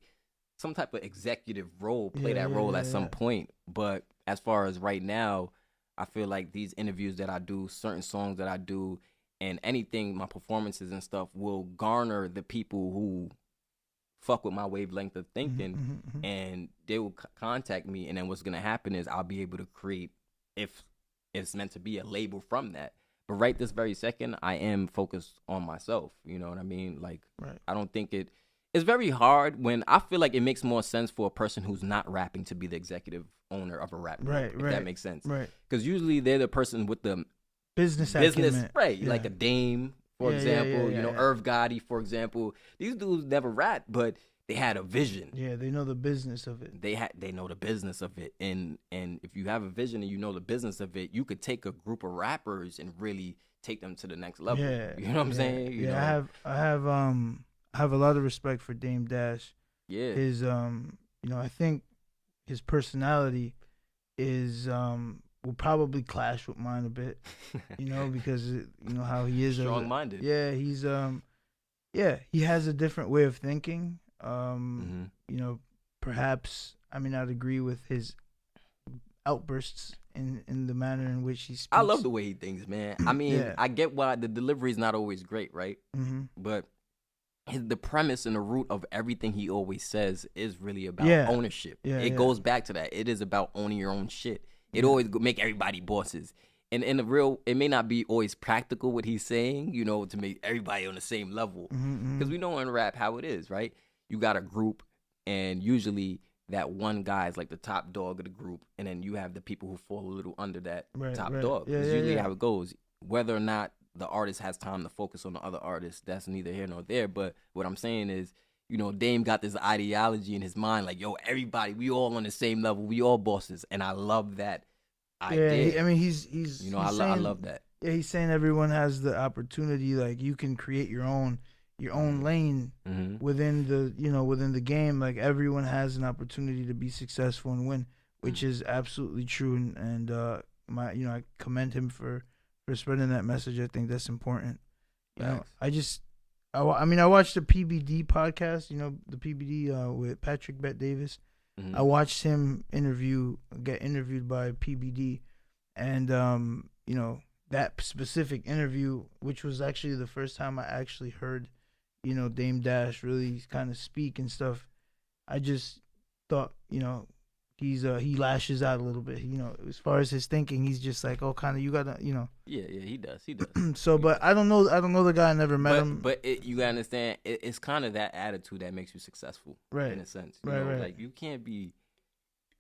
some type of executive role, play that role at some point. But as far as right now, I feel like these interviews that I do, certain songs that I do, and anything, my performances and stuff will garner the people who fuck with my wavelength of thinking, and they will contact me. And then what's going to happen is I'll be able to create, if it's meant to be, a label from that. But right this very second, I am focused on myself. You know what I mean? Like, I don't think it's very hard when I feel like it makes more sense for a person who's not rapping to be the executive owner of a rap group, if that makes sense. Right. Because usually they're the person with the business acumen. Right. Like a Dame, for example, you know, Irv Gotti, for example. These dudes never rap, but they had a vision. Yeah, they know the business of it. They know the business of it. And if you have a vision and you know the business of it, you could take a group of rappers and really take them to the next level. Yeah. You know what I'm saying? You know? I have a lot of respect for Dame Dash. Yeah. His you know, I think his personality is will probably clash with mine a bit. You know, because you know how he is, strong-minded. Yeah, he's he has a different way of thinking. You know, perhaps I may not agree with his outbursts in the manner in which he speaks. I love the way he thinks, man. I mean, I get why the delivery is not always great, right? But the premise and the root of everything he always says is really about ownership. It goes back to that. It is about owning your own shit. It always make everybody bosses. And in the real, it may not be always practical what he's saying, you know, to make everybody on the same level. Because we know in rap how it is, right? You got a group, and usually that one guy is like the top dog of the group, and then you have the people who fall a little under that top dog. That's usually how it goes. Whether or not the artist has time to focus on the other artists, that's neither here nor there. But what I'm saying is, you know, Dame got this ideology in his mind, like, yo, everybody, we all on the same level, we all bosses, and I love that idea. I mean, he's you know, he's saying, I love that. Yeah, he's saying everyone has the opportunity, like you can create your own lane within the, you know, within the game. Like everyone has an opportunity to be successful and win. which is absolutely true. And I commend him for spreading that message. I think that's important. You know, I watched the PBD podcast. You know, the PBD with Patrick Bet Davis. Mm-hmm. I watched him get interviewed by PBD, and you know, that specific interview, which was actually the first time I actually heard, you know, Dame Dash really kind of speak and stuff. I just thought, you know, he lashes out a little bit. You know, as far as his thinking, he's just like, oh, kind of, you gotta, you know. Yeah, he does. He does. So, but I don't know the guy. I never met him. But you gotta understand, it's kind of that attitude that makes you successful, right? In a sense, you know? Like you can't be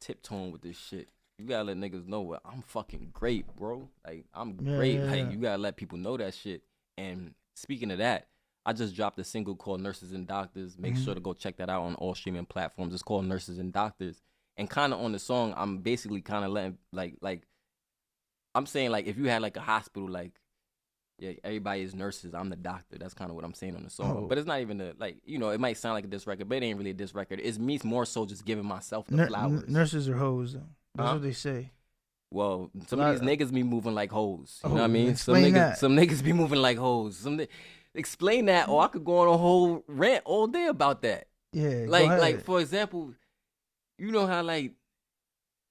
tiptoeing with this shit. You gotta let niggas know, well, I'm fucking great, bro. Like I'm great. Like you gotta let people know that shit. And speaking of that, I just dropped a single called Nurses and Doctors. Make sure to go check that out on all streaming platforms. It's called Nurses and Doctors. And kind of on the song, I'm basically kind of letting, like, I'm saying, like, if you had, like, a hospital, like, yeah, everybody is nurses, I'm the doctor. That's kind of what I'm saying on the song. But it's not even, it might sound like a diss record, but it ain't really a diss record. It's me more so just giving myself the flowers. Nurses are hoes, though. That's what they say. Well, some of these niggas be moving like hoes. You know what I mean? Some that. niggas be moving like hoes. Explain that, or I could go on a whole rant all day about that. Yeah, like for example, you know how, like,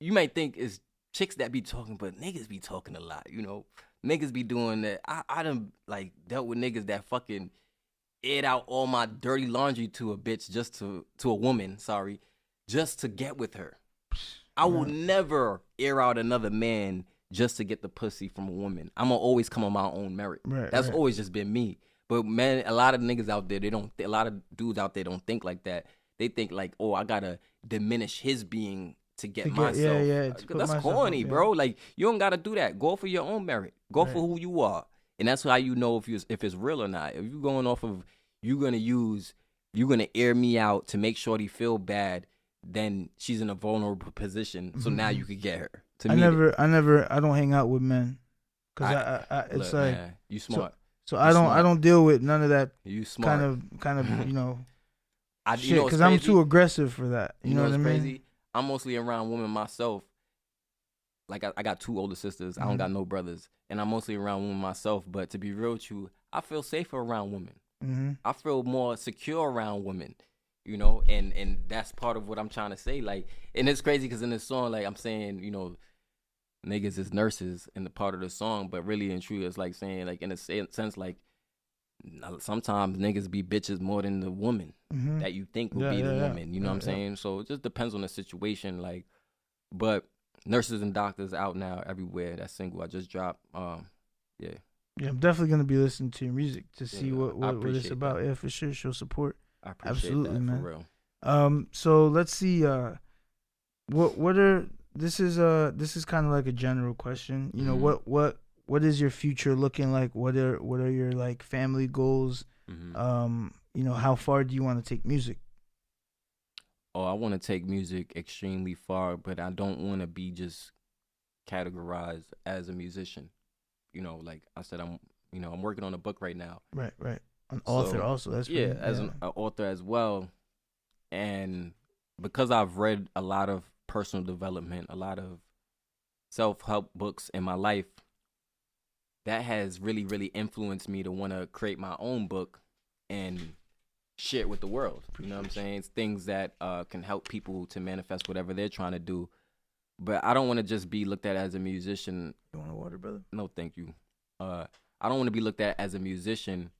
you might think it's chicks that be talking, but niggas be talking a lot, you know? Niggas be doing that. I done, like, dealt with niggas that fucking aired out all my dirty laundry to a bitch to a woman, just to get with her. I will never air out another man just to get the pussy from a woman. I'm going to always come on my own merit. That's always just been me. But, man, a lot of niggas out there, a lot of dudes out there don't think like that. They think like, oh, I gotta diminish his being to get myself. That's corny, bro. Like, you don't gotta do that. Go for your own merit. Go for who you are, and that's how you know if it's real or not. If you're going off of you're gonna air me out to make Shorty feel bad, then she's in a vulnerable position. So now you could get her. I don't hang out with men because it's look, like man, you smart. So I don't deal with none of that. You smart. kind of you know. Shit, because I'm too aggressive for that. You know what I mean? Crazy? I'm mostly around women myself. Like, I got 2 older sisters. I don't got no brothers. And I'm mostly around women myself. But to be real with you, I feel safer around women. I feel more secure around women, you know? And that's part of what I'm trying to say. Like, and it's crazy because in this song, like, I'm saying, you know, niggas is nurses in the part of the song. But really and truly, it's like saying, like, in a sense, like, sometimes niggas be bitches more than the woman that you think will be the woman. You know what I'm saying? So it just depends on the situation. Like, but Nurses and Doctors out now everywhere. That single I just dropped. Yeah, I'm definitely gonna be listening to your music to see what it's about. That. Yeah, for sure. Show support. I appreciate that, man. For real. So let's see. This is kind of like a general question. You know, what is your future looking like? What are your, like, family goals? You know, how far do you want to take music? Oh, I want to take music extremely far, but I don't want to be just categorized as a musician. You know, like I said, I'm working on a book right now. Right. An author also. That's as an author as well. And because I've read a lot of personal development, a lot of self-help books in my life, that has really, really influenced me to want to create my own book and share it with the world. You know what I'm saying? It's things that can help people to manifest whatever they're trying to do. But I don't want to just be looked at as a musician. You want a water, brother? No, thank you. I don't want to be looked at as a musician.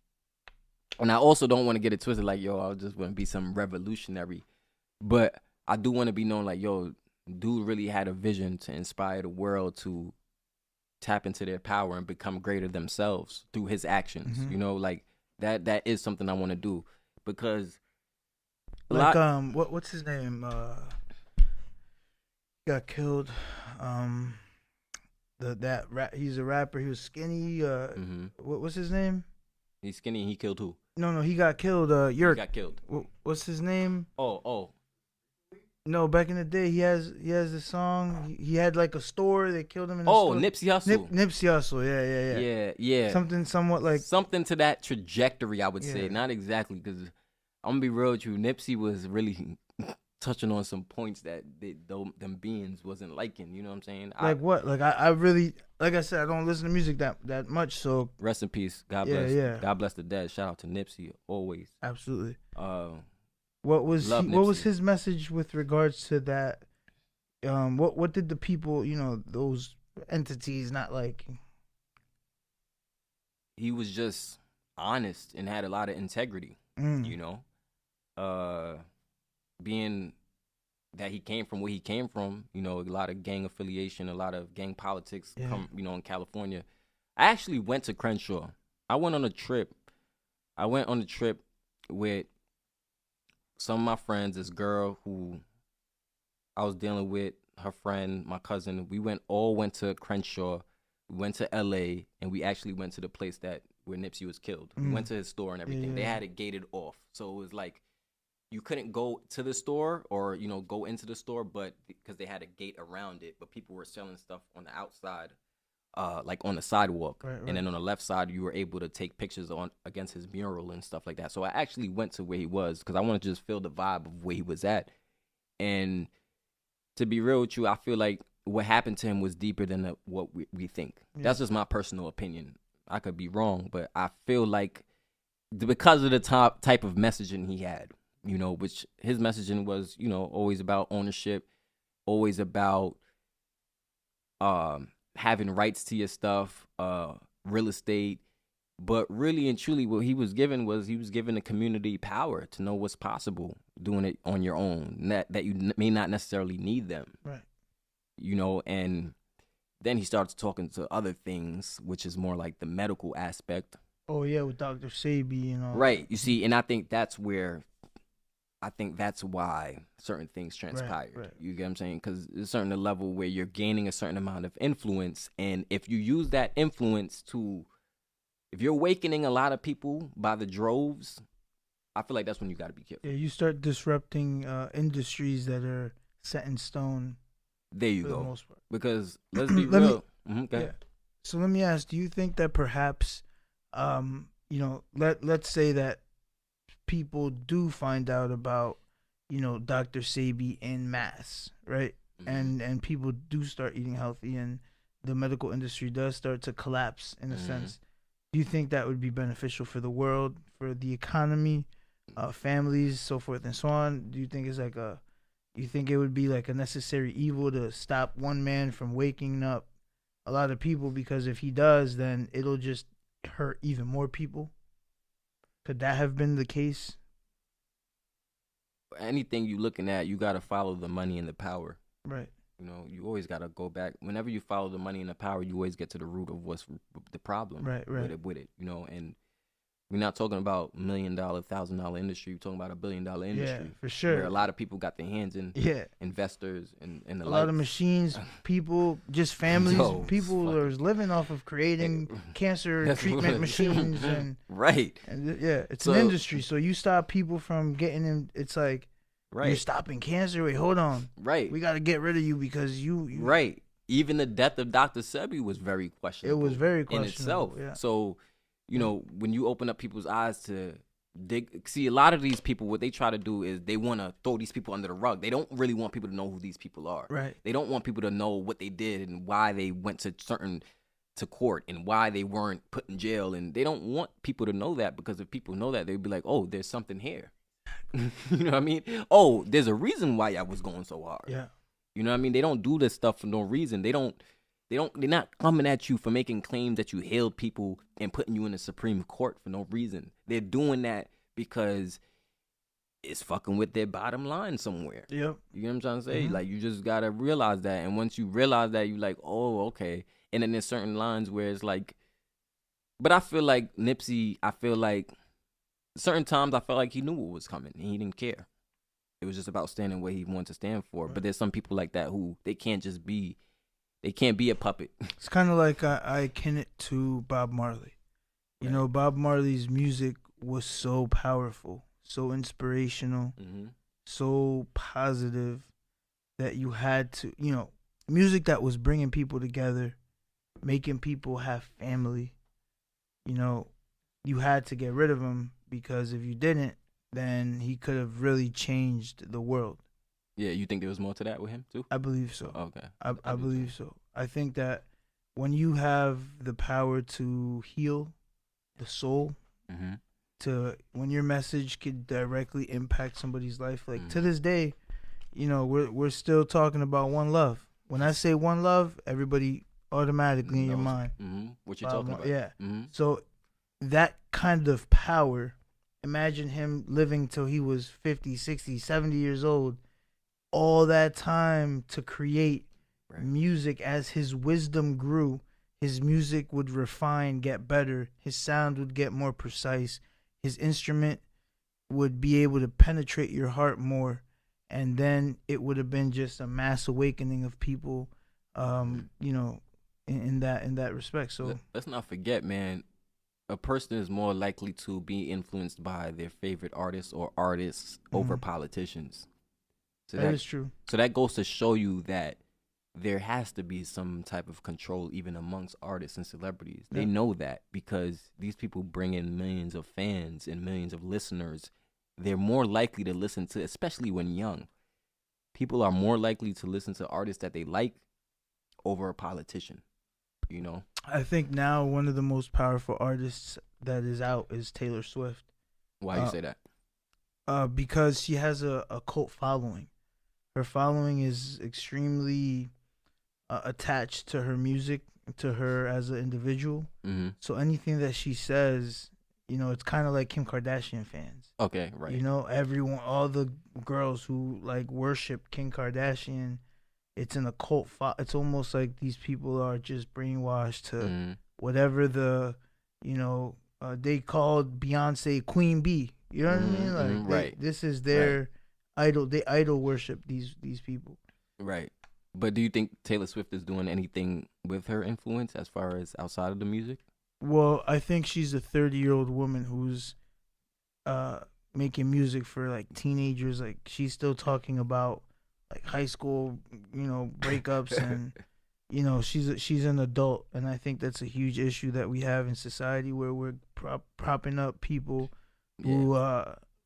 And I also don't want to get it twisted like, yo, I just want to be some revolutionary. But I do want to be known like, yo, dude really had a vision to inspire the world to tap into their power and become greater themselves through his actions. You know, like that is something I want to do because what's his name? Got killed. He's a rapper. He was skinny. What's his name? He's skinny. He killed who? No, he got killed. He got killed. What's his name? Oh. No, back in the day, he has a song. He had like a store. They killed him in the store. Nipsey Hussle. Nipsey Hussle, yeah. Something to that trajectory, I would say. Not exactly, because I'm gonna be real with you. Nipsey was really touching on some points that them beings wasn't liking. You know what I'm saying? Like what? Like I really, like I said, I don't listen to music that much. So Rest in peace. God Yeah, bless. yeah. God bless the dead. Shout out to Nipsey always. absolutely. Uh, What was Love what was Nipsey. his message with regards to that? What did the people, those entities not like? he was just honest and had a lot of integrity. Mm. You know, being that he came from where he came from, a lot of gang affiliation, a lot of gang politics Yeah. come, in California. I actually went to Crenshaw. I went on a trip. With some of my friends, this girl who I was dealing with, her friend, my cousin. We all went to Crenshaw. We went to LA, and we actually went to the place where Nipsey was killed. We went to his store and everything. They yeah. had it gated off. So it was like you couldn't go to the store or, go into the store, but because they had a gate around it, but people were selling stuff on the outside, like on the sidewalk. Right. And then on the left side, you were able to take pictures against his mural and stuff like that. So I actually went to where he was because I wanted to just feel the vibe of where he was at. And to be real with you, I feel like what happened to him was deeper than what we think. Yeah. That's just my personal opinion. I could be wrong, but I feel like because of the type of messaging he had, which his messaging was, always about ownership, always about having rights to your stuff, real estate. But really and truly, what he was given the community power to know what's possible doing it on your own, that you may not necessarily need them. Right. And then he starts talking to other things, which is more like the medical aspect. Oh yeah, with Dr. Sabi and all. Right. You see, and I think that's why certain things transpired. Right. You get what I'm saying? Because there's a certain level where you're gaining a certain amount of influence, and if you use that influence if you're awakening a lot of people by the droves, I feel like that's when you got to be careful. Yeah, you start disrupting industries that are set in stone. There you For the go. most part. Because let's be Let me- real. Go ahead. So let me ask: do you think that perhaps, let's say that people do find out about, Dr. Sabi en masse, right? Mhm. And people do start eating healthy, and the medical industry does start to collapse in a Mhm. sense. Do you think that would be beneficial for the world, for the economy, families, so forth and so on? Do you think you think it would be like a necessary evil to stop one man from waking up a lot of people? Because if he does, then it'll just hurt even more people. Could that have been the case? Anything you looking at, you got to follow the money and the power. Right. You always got to go back. Whenever you follow the money and the power, you always get to the root of what's the problem. Right. With it. And we're not talking about $1 million, $1,000 industry. We're talking about $1 billion industry. Yeah, for sure. Where a lot of people got their hands in. Yeah. Investors and the A lot of machines, people, just families, Yo, people are living off of creating cancer That's treatment what- machines and Right. it's So- an industry. So you stop people from getting in. It's like you're Right. stopping cancer. Wait, hold on. Right. We got to get rid of you because you Right. Even the death of Dr. Sebi was very questionable. It was very in questionable. itself. Yeah. So, when you open up people's eyes to see a lot of these people, what they try to do is they want to throw these people under the rug. They don't really want people to know who these people are. Right. They don't want people to know what they did and why they went to court and why they weren't put in jail. And they don't want people to know that, because if people know that, they'd be like, oh, there's something here. You know what I mean? Oh, there's a reason why I was going so hard. Yeah. You know what I mean? They don't do this stuff for no reason. They're not coming at you for making claims that you healed people and putting you in the Supreme Court for no reason. They're doing that because it's fucking with their bottom line somewhere. Yep. You know what I'm trying to say? Mhm. Like, you just gotta realize that. And once you realize that, you're like, oh, okay. And then there's certain lines where it's like, but I feel like Nipsey, certain times I felt like he knew what was coming and he didn't care. It was just about standing where he wanted to stand for. Right. But there's some people like that who they can't be a puppet. It's kind of like I akin it to Bob Marley. You Right. know, Bob Marley's music was so powerful, so inspirational, Mm-hmm. so positive that you had to, music that was bringing people together, making people have family. You had to get rid of him, because if you didn't, then he could have really changed the world. Yeah, you think there was more to that with him too? I believe so. Okay. I believe so. I think that when you have the power to heal the soul, Mm-hmm. to when your message could directly impact somebody's life, like Mm-hmm. to this day, we're still talking about one love. When I say one love, everybody automatically in your mind. Mm-hmm. What you talking about? Yeah. Mm-hmm. So that kind of power, imagine him living till he was 50, 60, 70 years old, all that time to create Right. music. As his wisdom grew, his music would refine, get better, his sound would get more precise, his instrument would be able to penetrate your heart more, and then it would have been just a mass awakening of people, in that respect. So Let's not forget, man, a person is more likely to be influenced by their favorite artists or artists over politicians. So that is true. So that goes to show you that there has to be some type of control even amongst artists and celebrities. They know that because these people bring in millions of fans and millions of listeners. They're more likely to listen to, especially when young. People are more likely to listen to artists that they like over a politician, you know? I think now one of the most powerful artists that is out is Taylor Swift. Why you say that? Because she has a cult following. Her following is extremely attached to her music, to her as an individual. Mm-hmm. So anything that she says, it's kind of like Kim Kardashian fans. Okay, right. Everyone, all the girls who like worship Kim Kardashian, it's in a cult. It's almost like these people are just brainwashed to whatever they called Beyonce Queen Bee. You know what I mean? Like right. This is their idol. They idol worship these people. Right. But do you think Taylor Swift is doing anything with her influence as far as outside of the music? Well, I think she's a 30-year-old woman who's making music for like teenagers. Like she's still talking about like high school, breakups, and she's an adult, and I think that's a huge issue that we have in society where we're propping up people who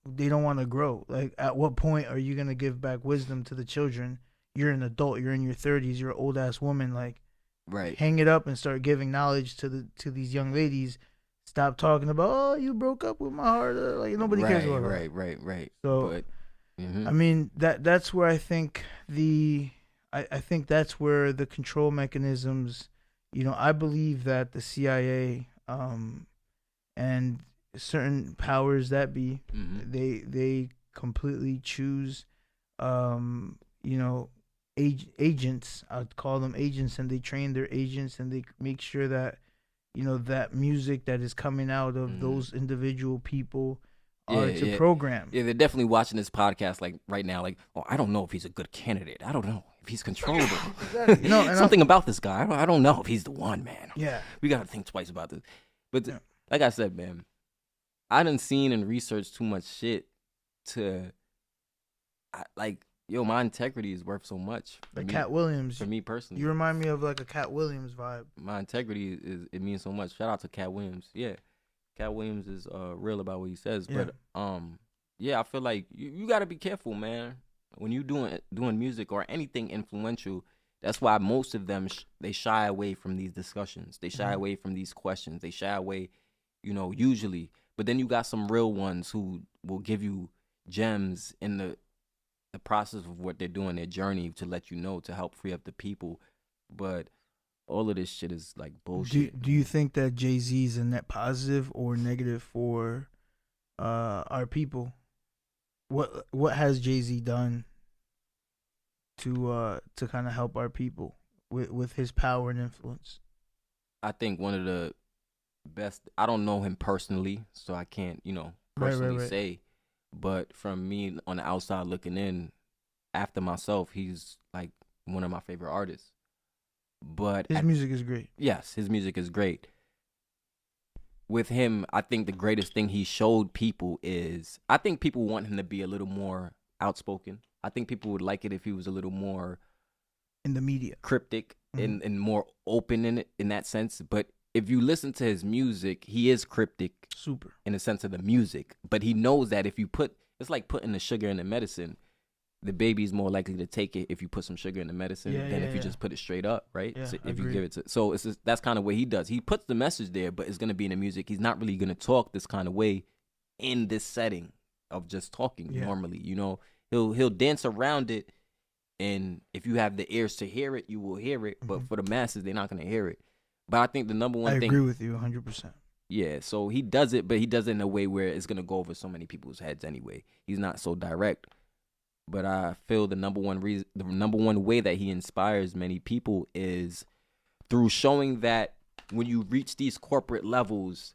they don't want to grow. Like, at what point are you gonna give back wisdom to the children? You're an adult. You're in your 30s. You're an old ass woman. Like, right. Hang it up and start giving knowledge to these young ladies. Stop talking about, oh, you broke up with my heart. Like, nobody cares about that. Right. So, I mean, that's where I think I think that's where the control mechanisms. I believe that the CIA and certain powers that be, they completely choose agents. I'd call them agents, and they train their agents, and they make sure that that music that is coming out of those individual people are to program. Yeah, they're definitely watching this podcast like right now. Like, oh, I don't know if he's a good candidate. I don't know if he's controllable. Exactly. Something about this guy. I don't know if he's the one, man. Yeah, we gotta think twice about this. But like I said, man, I done seen and researched too much shit to my integrity is worth so much. Like Cat Williams. For me personally. You remind me of like a Cat Williams vibe. My integrity it means so much. Shout out to Cat Williams. Yeah. Cat Williams is real about what he says. Yeah. But I feel like you gotta be careful, man. When you doing music or anything influential, that's why most of them they shy away from these discussions. They shy away from these questions. They shy away, usually. But then you got some real ones who will give you gems in the process of what they're doing, their journey, to let you know, to help free up the people. But all of this shit is like bullshit. Do you think that Jay-Z is a net positive or negative for our people? What has Jay-Z done to kind of help our people with his power and influence? I think one of the best. I don't know him personally, so I can't personally say. But from me on the outside looking in, after myself, he's like one of my favorite artists. But his music is great. Yes, his music is great. With him, I think the greatest thing he showed people is, I think people want him to be a little more outspoken. I think people would like it if he was a little more in the media, cryptic and more open in that sense. But if you listen to his music, he is cryptic, super, in the sense of the music. But he knows that if you it's like putting the sugar in the medicine. the baby's more likely to take it if you put some sugar in the medicine than if you just put it straight up, right? Yeah, So if you agreed. give it to, so it's just, that's kind of what he does. He puts the message there, but it's gonna be in the music. He's not really gonna talk this kind of way in this setting of just talking normally. You know, he'll dance around it, and if you have the ears to hear it, you will hear it. But for the masses, they're not gonna hear it. But I think the number one I thing, agree with you 100%. yeah. So he does it, but he does it in a way where it's gonna go over so many people's heads anyway. He's not so direct. But I feel the number one way that he inspires many people is through showing that when you reach these corporate levels,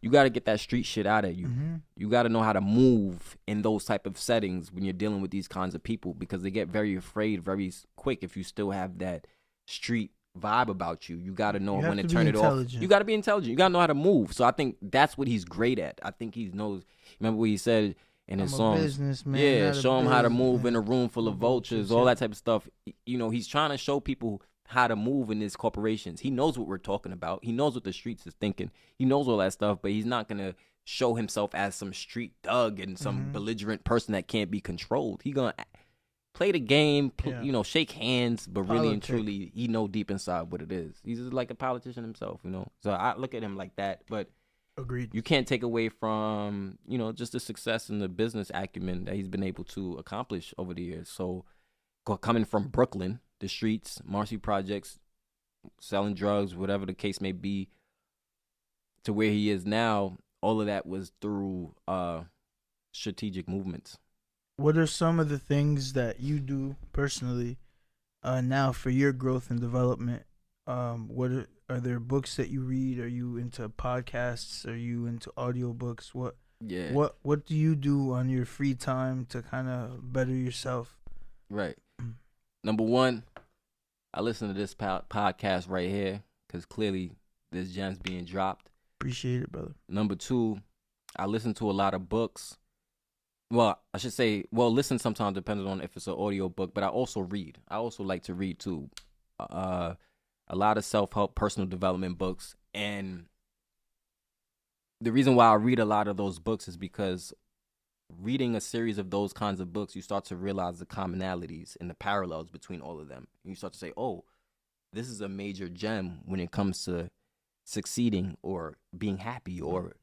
you got to get that street shit out of you. You got to know how to move in those type of settings when you're dealing with these kinds of people, because they get very afraid very quick if you still have that street vibe about you. You got to know when to turn it off. You got to be intelligent. You got to know how to move. So I think that's what he's great at. I think he knows. Remember what he said in his songs? Show him how to move in a room full of vultures, all that type of stuff. You know, he's trying to show people how to move in these corporations. He knows what we're talking about. He knows what the streets is thinking. He knows all that stuff, but he's not gonna show himself as some street thug and some belligerent person that can't be controlled. He gonna play the game, you know, shake hands, but really and truly, he know deep inside what it is. He's just like a politician himself, you know. So I look at him like that, but agreed. You can't take away from, you know, just the success and the business acumen that he's been able to accomplish over the years. So coming from Brooklyn, the streets, Marcy Projects, selling drugs, whatever the case may be, to where he is now, all of that was through strategic movements. What are some of the things that you do personally now for your growth and development? Are there books that you read? Are you into podcasts? Are you into audiobooks? What do you do on your free time to kind of better yourself? Right. Number one, I listen to this podcast right here because clearly this gem's being dropped. Appreciate it, brother. Number two, I listen to a lot of books. Well, I should say, listen sometimes depending on if it's an audio book, but I also read. I also like to read too. A lot of self-help, personal development books. And the reason why I read a lot of those books is because reading a series of those kinds of books, you start to realize the commonalities and the parallels between all of them. And you start to say, oh, this is a major gem when it comes to succeeding or being happy or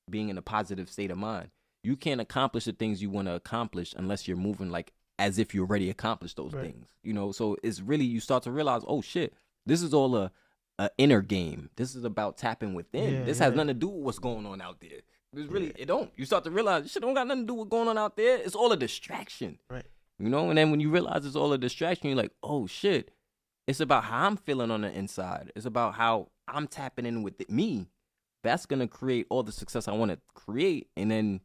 being in a positive state of mind. You can't accomplish the things you want to accomplish unless you're moving like as if you already accomplished those things. You know, so it's really, you start to realize, oh shit, this is all a inner game. This is about tapping within. This has nothing to do with what's going on out there. It's really, it don't. You start to realize this shit don't got nothing to do with what's going on out there. It's all a distraction. Right. You know, and then when you realize it's all a distraction, you're like, oh shit, it's about how I'm feeling on the inside. It's about how I'm tapping in with me. That's going to create all the success I want to create. And then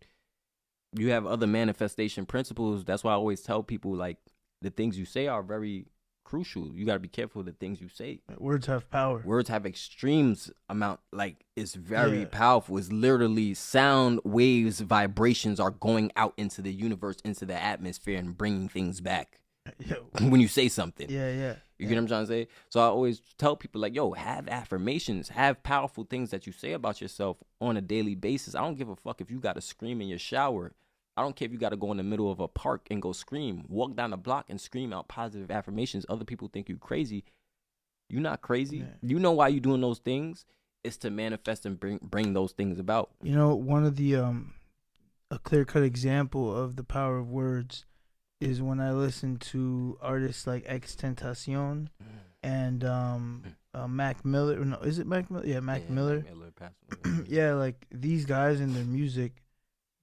you have other manifestation principles. That's why I always tell people, like, the things you say are very crucial. You got to be careful of the things you say. Words have power. Words have extremes amount, like, it's very powerful. It's literally sound waves, vibrations are going out into the universe, into the atmosphere, and bringing things back when you say something. You get what I'm trying to say? So I always tell people, like, yo, have affirmations, have powerful things that you say about yourself on a daily basis. I don't give a fuck if you got to scream in your shower. I don't care if you got to go in the middle of a park and go scream. Walk down the block and scream out positive affirmations. Other people think you crazy. You're not crazy. You know why you're doing those things? It's to manifest and bring those things about. You know, one of the a clear-cut example of the power of words is when I listen to artists like Extentacion and Mac Miller. No, is it Mac Miller? Yeah, Mac Miller. Yeah, like these guys in their music,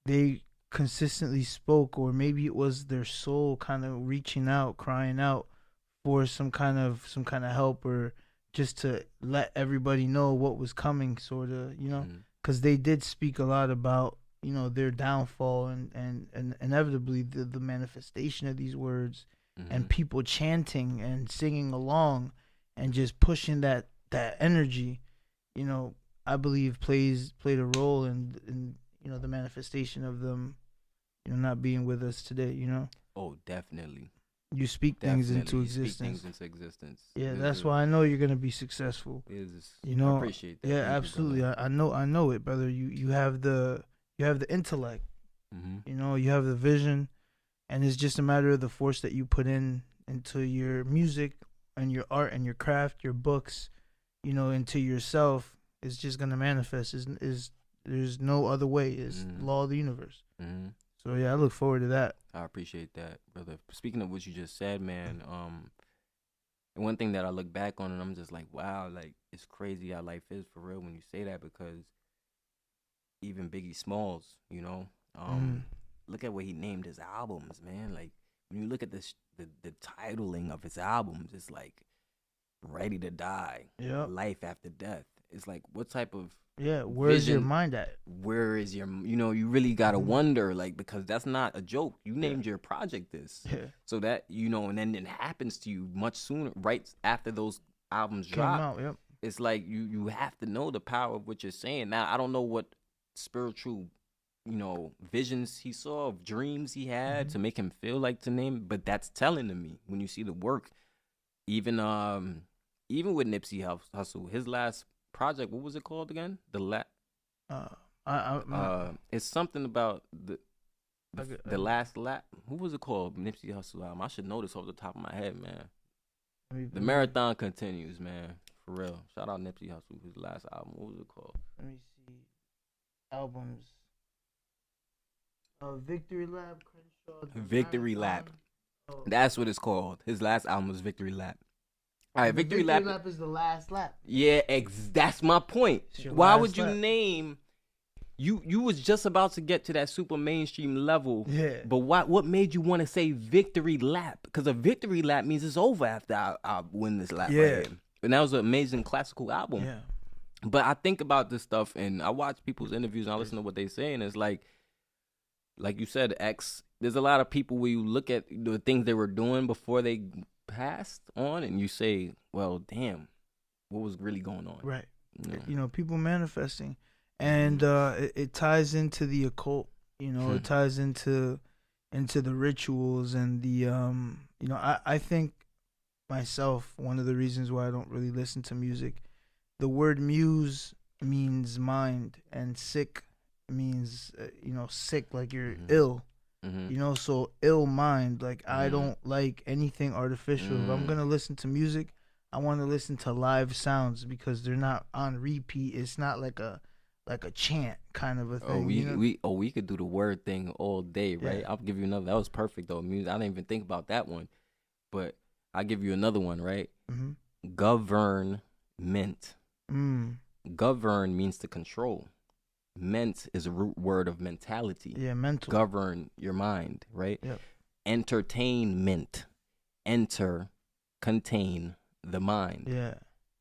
they consistently spoke, or maybe it was their soul kind of reaching out, crying out for some kind of help, or just to let everybody know what was coming, sort of, you know, because they did speak a lot about, you know, their downfall and inevitably the manifestation of these words and people chanting and singing along and just pushing that energy, you know, I believe played a role in you know, the manifestation of them, you know, not being with us today, you know. Oh, definitely. You speak things into existence. Yeah, that's why I know you're gonna be successful. You know, I appreciate that. Yeah, absolutely. I know it, brother. You have the intellect. You know, you have the vision, and it's just a matter of the force that you put into your music and your art and your craft, your books, you know, into yourself. It's just gonna manifest. Is there's no other way. It's law of the universe. So yeah, I look forward to that. I appreciate that, brother. Speaking of what you just said, man, one thing that I look back on and I'm just like, wow, like it's crazy how life is for real when you say that, because even Biggie Smalls, you know, look at what he named his albums, man. Like when you look at this, the titling of his albums, it's like Ready to Die, Life After Death. It's like, what type of where's your mind at? Where is your, you know, you really gotta wonder, like, because that's not a joke. You named your project this, so that, you know, and then it happens to you much sooner, right after those albums drop. It's like you have to know the power of what you're saying. Now I don't know what spiritual, you know, visions he saw, of dreams he had to make him feel like to name, but that's telling to me when you see the work. Even with Nipsey Hussle, his last project, what was it called again? It's something about the last lap. What was it called? Nipsey Hussle album. I should know this off the top of my head, man. The marathon continues, man. For real. Shout out Nipsey Hussle, his last album. What was it called? Let me see. Albums. Victory Lap. Victory Lap. That's what it's called. His last album was Victory Lap. All right, Victory Lap is the last lap. Yeah, that's my point. Why would you name? You was just about to get to that super mainstream level. Yeah. But what made you want to say Victory Lap? Because a victory lap means it's over after I win this lap. Yeah. Right here. And that was an amazing classical album. Yeah. But I think about this stuff and I watch people's interviews and I listen to what they say, and it's like you said, X. There's a lot of people where you look at the things they were doing before they passed on, and you say, well, damn, what was really going on? Right. You know, people manifesting, and it ties into the occult. You know, it ties into the rituals and the you know, I think myself, one of the reasons why I don't really listen to music, the word muse means mind, and sick means you know, sick, like you're ill. You know, so ill mind, like I don't like anything artificial. If I'm gonna listen to music, I want to listen to live sounds because they're not on repeat. It's not like a chant kind of a thing. We could do the word thing all day, right? I'll give you another. That was perfect though. Music. I didn't even think about that one, but I'll give you another one, right? Government. Govern means to control. Ment is a root word of mentality. Yeah, mental. Govern your mind, right? Yep. Entertainment. Enter, contain the mind. Yeah.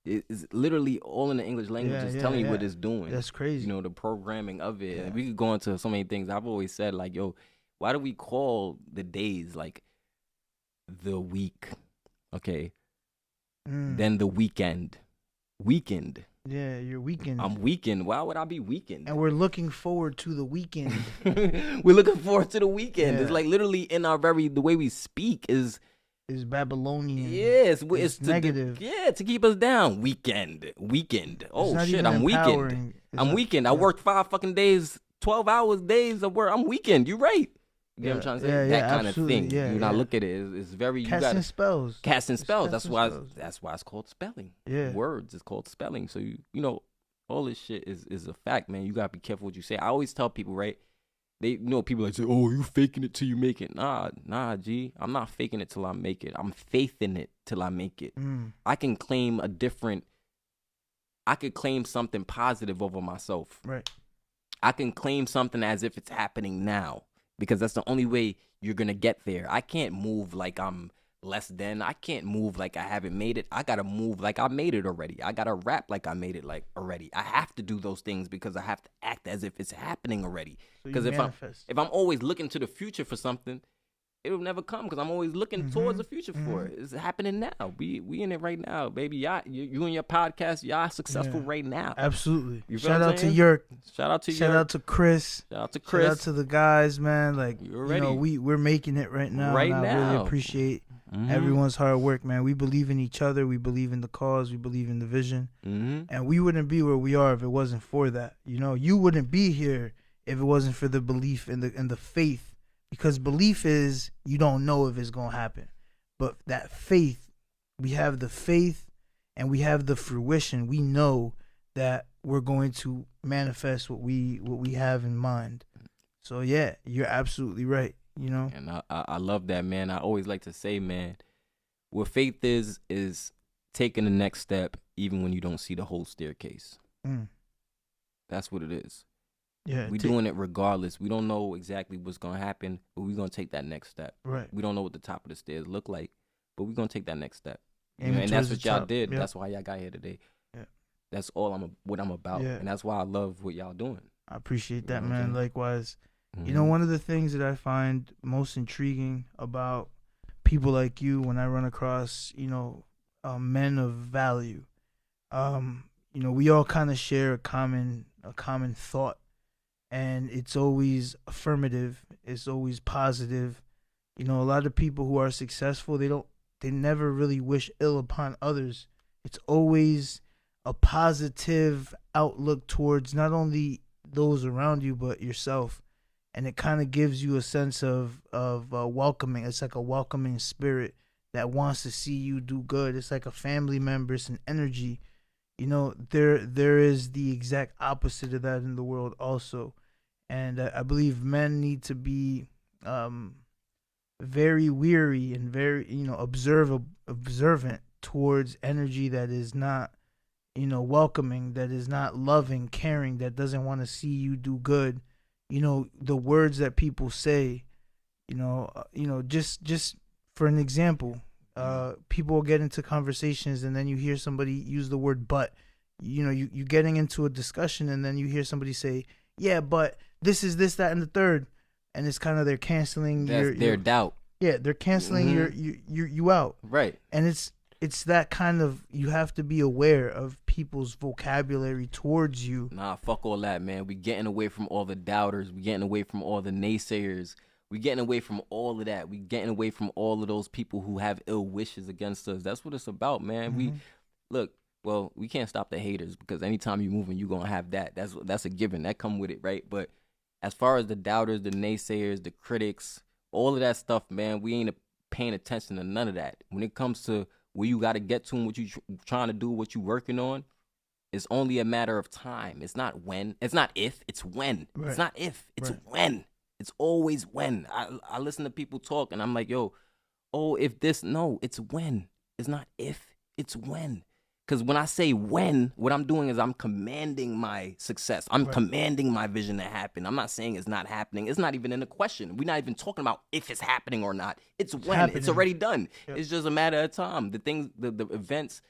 It's literally all in the English language. It's telling you what it's doing. That's crazy. You know, the programming of it. Yeah. We could go into so many things. I've always said, like, yo, why do we call the days like the week? Okay. Then the weekend. Weekend. Yeah, you're weakened. I'm weakened. Why would I be weakened? And we're looking forward to the weekend. We're looking forward to the weekend. Yeah. It's like literally in our the way we speak is Babylonian. Yes, it's negative. To keep us down. Weekend. Oh shit, I'm weakened. I'm weakened. I worked 5 fucking days, 12 hours days of work. I'm weakened. You're right. You know what I'm trying to say? That kind of thing. Yeah, you not look at it. It's very casting spells. Casting spells. That's why it's called spelling. Yeah. Words is called spelling. So you know, all this shit is a fact, man. You gotta be careful what you say. I always tell people, right? They people like say, oh, you faking it till you make it. Nah, G. I'm not faking it till I make it. I'm faithing it till I make it. I can claim I could claim something positive over myself. Right. I can claim something as if it's happening now. Because that's the only way you're going to get there. I can't move like I'm less than. I can't move like I haven't made it. I got to move like I made it already. I got to rap like I made it like already. I have to do those things because I have to act as if it's happening already. Because if I'm always looking to the future for something, it will never come because I'm always looking towards the future for it. It's happening now. We in it right now, baby. Y'all, you and your podcast, y'all successful right now. Absolutely. Shout out to Yerk. Shout out to Chris. Shout out to Chris. Shout out to the guys, man. Like, you know, we're making it right now. I really appreciate everyone's hard work, man. We believe in each other. We believe in the cause. We believe in the vision. And we wouldn't be where we are if it wasn't for that. You know, you wouldn't be here if it wasn't for the belief and the faith because belief is you don't know if it's gonna happen, but that faith, we have the faith and we have the fruition. We know that we're going to manifest what we have in mind. So yeah, you're absolutely right. You know, And I love that, man. I always like to say, man, what faith is taking the next step even when you don't see the whole staircase. Mm. That's what it is. Yeah, We're doing it regardless. We don't know exactly what's going to happen, but we're going to take that next step. right. We don't know what the top of the stairs look like, but we're going to take that next step. You Aiming know, and that's towards what the y'all top. did. Yep. That's why y'all got here today. Yeah. That's all what I'm about. Yeah. And that's why I love what y'all doing. I appreciate that, You know what I'm man. saying? Likewise. You know, one of the things that I find most intriguing about people like you when I run across, men of value, we all kind of share a common thought, and it's always affirmative. It's always positive. A lot of people who are successful, they never really wish ill upon others. It's always a positive outlook towards not only those around you, but yourself. And it kind of gives you a sense of welcoming. It's like a welcoming spirit that wants to see you do good. It's like a family member. It's an energy. There is the exact opposite of that in the world also. And I believe men need to be very weary and very, observant towards energy that is not, welcoming, that is not loving, caring, that doesn't want to see you do good. The words that people say, just for an example, people will get into conversations and then you hear somebody use the word but. You getting into a discussion and then you hear somebody say, yeah, but this is this, that, and the third. And it's kind of they're canceling That's their doubt. Yeah, they're canceling you out. Right. And it's that kind of, you have to be aware of people's vocabulary towards you. Nah, fuck all that, man. We getting away from all the doubters. We getting away from all the naysayers. We getting away from all of that. We getting away from all of those people who have ill wishes against us. That's what it's about, man. We can't stop the haters because anytime you're moving, you're gonna have that. That's a given. That come with it, right? But as far as the doubters, the naysayers, the critics, all of that stuff, man, we ain't paying attention to none of that. When it comes to where you got to get to and what you trying to do, what you working on, it's only a matter of time. It's not when. It's not if. It's when. Right. It's not if. It's Right. when. It's always when. I listen to people talk and I'm like, yo, if this, no, it's when. It's not if. It's when. Because when I say when, what I'm doing is I'm commanding my success. I'm Right. commanding my vision to happen. I'm not saying it's not happening. It's not even in the question. We're not even talking about if it's happening or not. It's when. It's happening. already done. Yep. It's just a matter of time. The things, the events,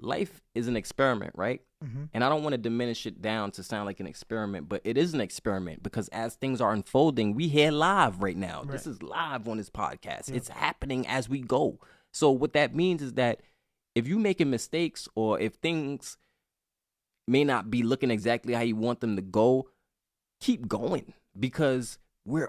life is an experiment, right? Mm-hmm. And I don't want to diminish it down to sound like an experiment, but it is an experiment because as things are unfolding, we here live right now. Right. This is live on this podcast. Yep. It's happening as we go. So what that means is that if you're making mistakes or if things may not be looking exactly how you want them to go, keep going because we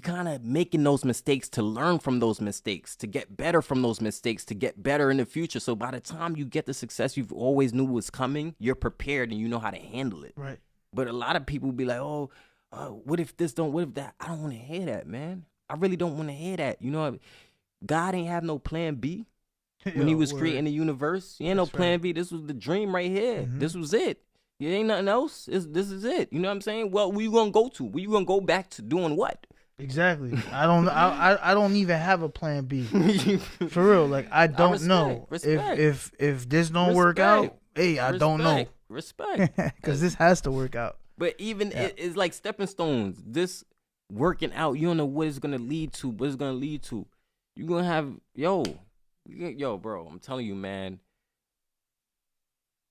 kind of making those mistakes to learn from those mistakes, to get better from those mistakes, to get better in the future. So by the time you get the success you've always knew was coming, you're prepared and you know how to handle it. Right. But a lot of people be like, what if this don't, what if that? I don't want to hear that, man. I really don't want to hear that. God ain't have no plan B when he was creating the universe. He ain't no That's plan right. B. This was the dream right here. Mhm. This was it. It ain't nothing else. This is it. You know what I'm saying? Well, where you gonna go to? Where you gonna go back to doing what? Exactly. I don't even have a plan B. For real. Like I don't know. respect. If this don't work out, hey, I don't know. Respect. Because this has to work out. But even Yeah. it's like stepping stones. This working out, you don't know what it's gonna lead to. What it's gonna lead to. You're gonna have bro. I'm telling you, man.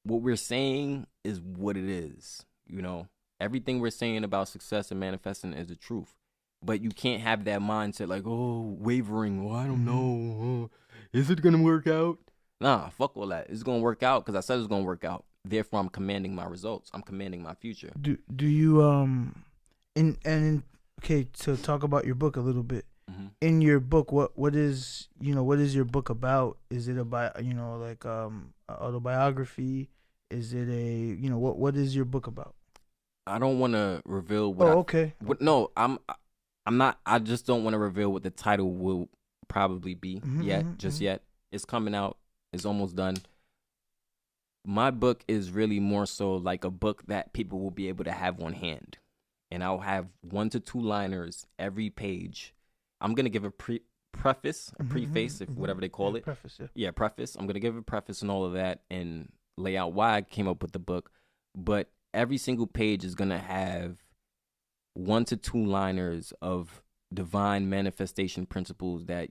What we're saying is what it is. Everything we're saying about success and manifesting is the truth. But you can't have that mindset like, wavering. I don't know. Is it gonna work out? Nah, fuck all that. It's gonna work out because I said it's gonna work out. Therefore, I'm commanding my results. I'm commanding my future. Do you okay, to talk about your book a little bit. Mm-hmm. In your book, what is your book about? Is it about autobiography? Is it what is your book about? I don't want to reveal what. Oh, okay. No, I'm not. I just don't want to reveal what the title will probably be yet. It's coming out. It's almost done. My book is really more so like a book that people will be able to have on hand, and I'll have 1 to 2 liners every page. I'm gonna give a preface, a preface, if whatever they call it. Preface, yeah. Yeah, preface. I'm gonna give a preface and all of that, and lay out why I came up with the book. But every single page is gonna have 1 to 2 liners of divine manifestation principles that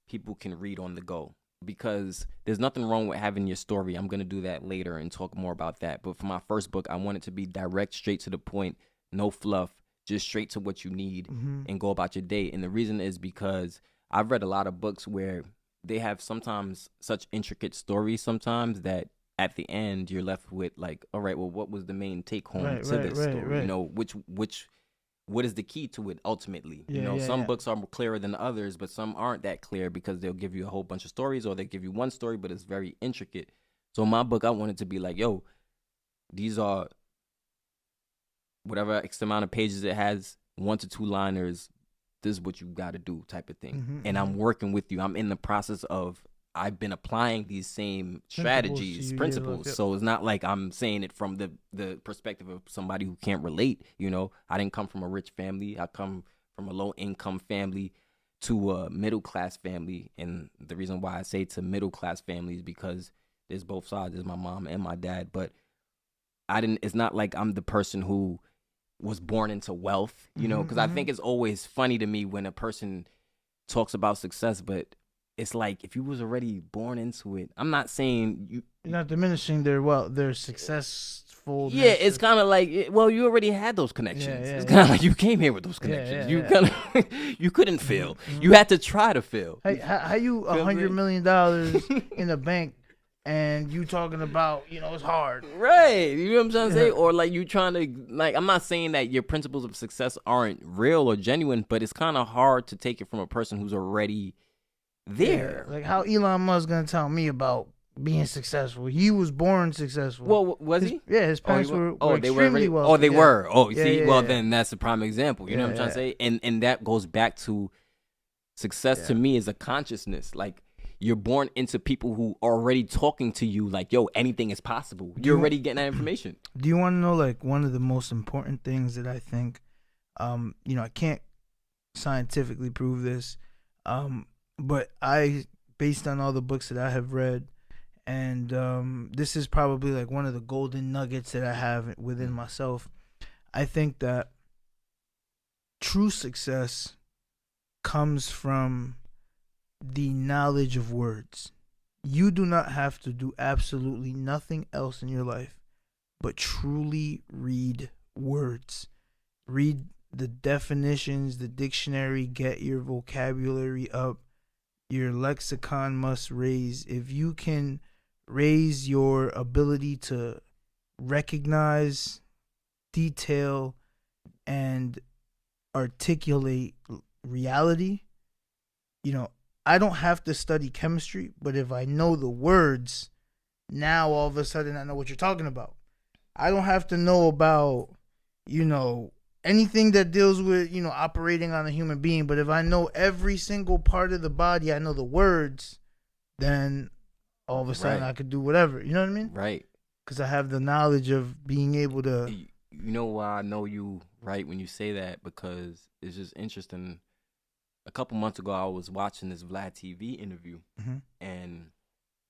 people can read on the go. Because there's nothing wrong with having your story. I'm gonna do that later and talk more about that. But for my first book, I want it to be direct, straight to the point, no fluff, just straight to what you need and go about your day. And the reason is because I've read a lot of books where they have sometimes such intricate stories sometimes that at the end you're left with like, all right, well, what was the main take home to this story? Right. You know, what is the key to it ultimately? Some books are clearer than others, but some aren't that clear because they'll give you a whole bunch of stories, or they give you one story, but it's very intricate. So my book, I want it to be like, these are whatever X amount of pages it has, 1 to 2 liners. This is what you got to do, type of thing. And I'm working with you. I'm in the process of. I've been applying these same strategies, principles. So it's not like I'm saying it from the perspective of somebody who can't relate. I didn't come from a rich family. I come from a low income family to a middle class family. And the reason why I say to middle class families because there's both sides. There's my mom and my dad. But it's not like I'm the person who was born into wealth, because I think it's always funny to me when a person talks about success, but it's like if you was already born into it. I'm not saying you're not diminishing their successful. Yeah, it's kind of like, you already had those connections. It's kind of like you came here with those connections. You couldn't fail. You had to try to fail. How you $100 million in the bank and you talking about it's hard, right? You know what I'm trying to say? Or like you trying to I'm not saying that your principles of success aren't real or genuine, but it's kind of hard to take it from a person who's already there. Like how Elon Musk gonna tell me about being successful? He was born successful. Well, was he? Yeah, his parents were they were extremely wealthy. Oh, they were. Oh, yeah, see, yeah, then that's a prime example. You know what I'm trying to say? And that goes back to success to me is a consciousness. Like you're born into people who are already talking to you like, anything is possible. You're already getting that information. Do you want to know like one of the most important things that I think, I can't scientifically prove this, but based on all the books that I have read, and this is probably like one of the golden nuggets that I have within myself, I think that true success comes from the knowledge of words. You do not have to do absolutely nothing else in your life but truly read words. Read the definitions, the dictionary, get your vocabulary up. Your lexicon must raise. If you can raise your ability to recognize, detail, and articulate reality, I don't have to study chemistry, but if I know the words, now all of a sudden I know what you're talking about. I don't have to know about, anything that deals with, operating on a human being. But if I know every single part of the body, I know the words, then all of a sudden I could do whatever. You know what I mean? Right. Because I have the knowledge of being able to. You know why I know you right when you say that? Because it's just interesting. A couple months ago, I was watching this Vlad TV interview, and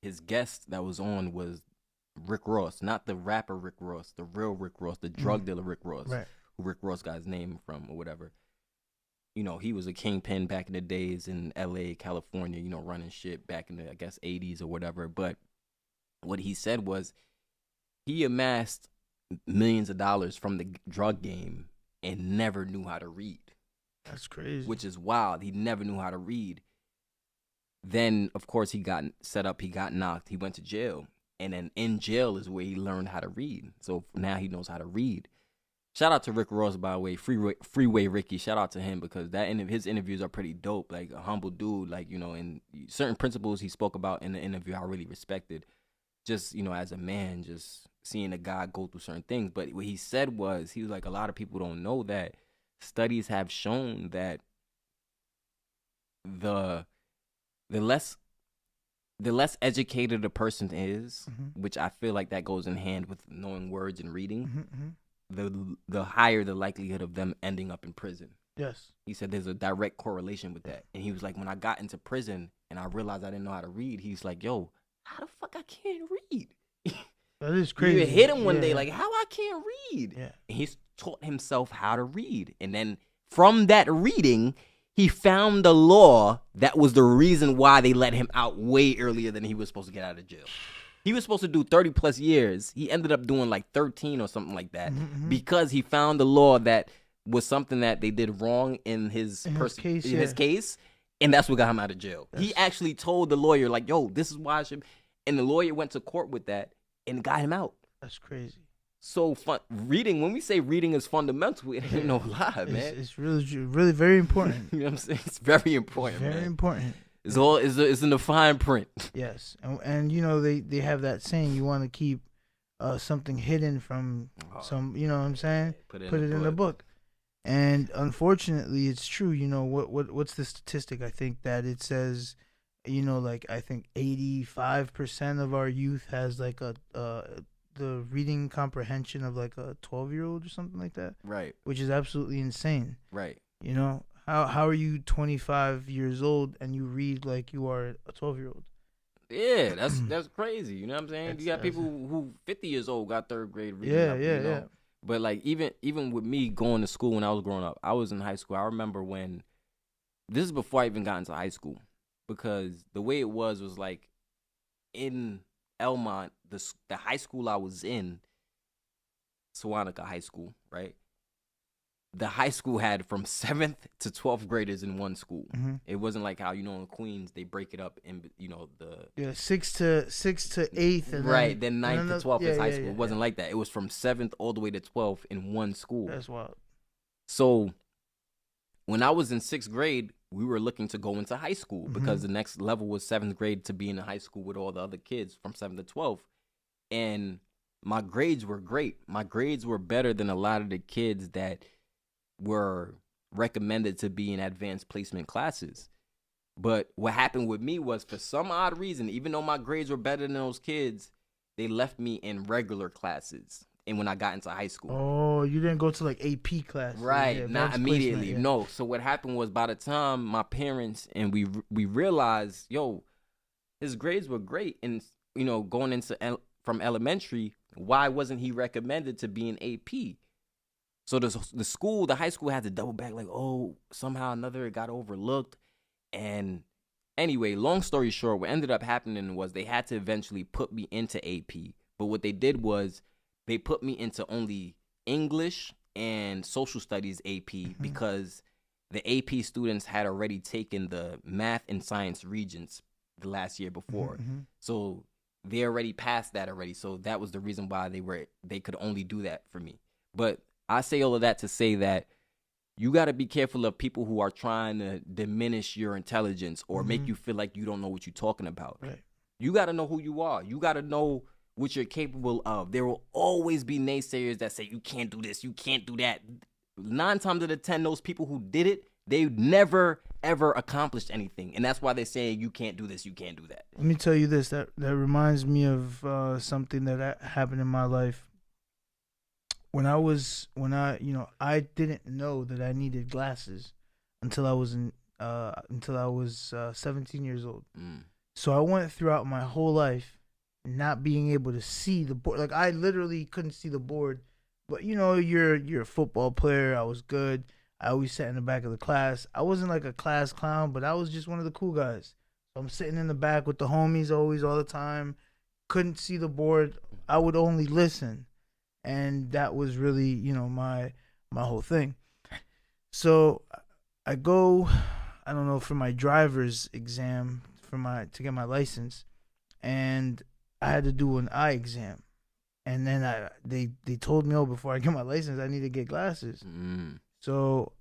his guest that was on was Rick Ross, not the rapper Rick Ross, the real Rick Ross, the drug dealer Rick Ross. Right. Rick Ross got his name from or whatever. He was a kingpin back in the days in LA, California, running shit back in the, I guess, 80s or whatever. But what he said was he amassed millions of dollars from the drug game and never knew how to read. That's crazy. Which is wild. He never knew how to read. Then, of course, he got set up. He got knocked. He went to jail. And then in jail is where he learned how to read. So now he knows how to read. Shout out to Rick Ross, by the way, Freeway Ricky. Shout out to him because his interviews are pretty dope. Like a humble dude, and certain principles he spoke about in the interview I really respected. Just as a man, just seeing a guy go through certain things. But what he said was, he was like, a lot of people don't know that studies have shown that the less educated a person is, which I feel like that goes in hand with knowing words and reading, the higher the likelihood of them ending up in prison. Yes. He said there's a direct correlation with that. And he was like, when I got into prison and I realized I didn't know how to read, he's like, yo, how the fuck I can't read? That is crazy. You hit him one day like, how I can't read? Yeah. And he's taught himself how to read. And then from that reading, he found the law that was the reason why they let him out way earlier than he was supposed to get out of jail. He was supposed to do 30 plus years. He ended up doing like 13 or something like that because he found the law that was something that they did wrong in his case, and that's what got him out of jail. He actually told the lawyer, like, yo, this is why I should, and the lawyer went to court with that and got him out. That's crazy. So reading, when we say reading is fundamental, it ain't no lie, man. It's really very important. You know what I'm saying? It's very important, very important. It's all it's in the fine print. Yes, and you know they have that saying, you want to keep something hidden from some, you know what I'm saying? Put it in the book. And unfortunately, it's true. You know what's the statistic? I think that it says, you know, like I think 85% of our youth has like the reading comprehension of like a 12-year-old or something like that. Right. Which is absolutely insane. Right. You know, how are you 25 years old and you read like you are a 12-year-old? Yeah, that's crazy. You know what I'm saying? You got people who 50 years old got third grade reading. Yeah. But like even with me going to school when I was growing up, I was in high school. I remember when, this is before I even got into high school, because the way it was like in Elmont, the high school I was in, Sewanaka High School, right? The high school had from 7th to 12th graders in one school. It wasn't like how, you know, in Queens they break it up in, you know, the 6 to 8th, and right, then 9th to 12th is high school. It wasn't like that. It was from 7th all the way to 12th in one school. That's wild. So when I was in 6th grade, we were looking to go into high school because the next level was 7th grade to be in a high school with all the other kids from 7th to 12th. And my grades were great. My grades were better than a lot of the kids that were recommended to be in advanced placement classes. But what happened with me was, for some odd reason, even though my grades were better than those kids, they left me in regular classes. And when I got into high school. Oh, you didn't go to like AP class. Right, not immediately. No. So what happened was, by the time my parents and we realized, yo, his grades were great, and you know, going into from elementary, why wasn't he recommended to be in AP? So the high school had to double back, like, oh, somehow or another it got overlooked. And anyway, long story short, what ended up happening was they had to eventually put me into AP. But what they did was they put me into only English and social studies AP because the AP students had already taken the math and science regents the last year before. So they already passed that already. So that was the reason why they could only do that for me. But I say all of that to say that you got to be careful of people who are trying to diminish your intelligence or make you feel like you don't know what you're talking about. Right. You got to know who you are. You got to know what you're capable of. There will always be naysayers that say you can't do this, you can't do that. 9 times out of 10, those people who did it, they never, ever accomplished anything. And that's why they're saying you can't do this, you can't do that. Let me tell you this. That reminds me of something that happened in my life. When I I didn't know that I needed glasses until I was 17 years old. So I went throughout my whole life not being able to see the board. Like, I literally couldn't see the board. But you know, you're a football player. I was good. I always sat in the back of the class. I wasn't like a class clown, but I was just one of the cool guys. So I'm sitting in the back with the homies always, all the time. Couldn't see the board. I would only listen. And that was really, you know, my whole thing. So I go, I don't know, for my driver's exam to get my license, and I had to do an eye exam. And then they told me, oh, before I get my license, I need to get glasses. So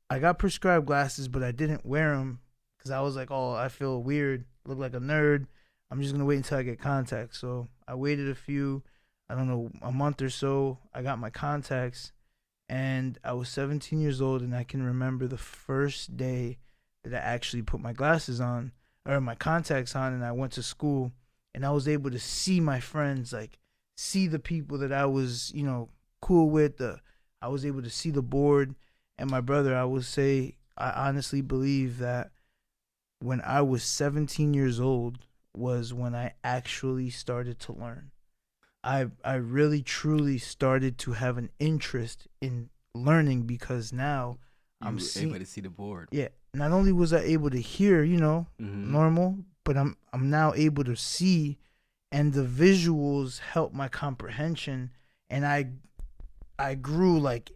I got prescribed glasses, but I didn't wear them because I was like, oh, I feel weird, look like a nerd. I'm just gonna wait until I get contacts. So I waited a few I don't know, a month or so, I got my contacts, and I was 17 years old, and I can remember the first day that I actually put my glasses on or my contacts on, and I went to school, and I was able to see my friends, like see the people that I was, cool with. I was able to see the board, and my brother. I would say I honestly believe that when I was 17 years old was when I actually started to learn. I really truly started to have an interest in learning because now You I'm were seeing. able to see the board. Yeah, not only was I able to hear, normal, but I'm now able to see, and the visuals help my comprehension, and I grew like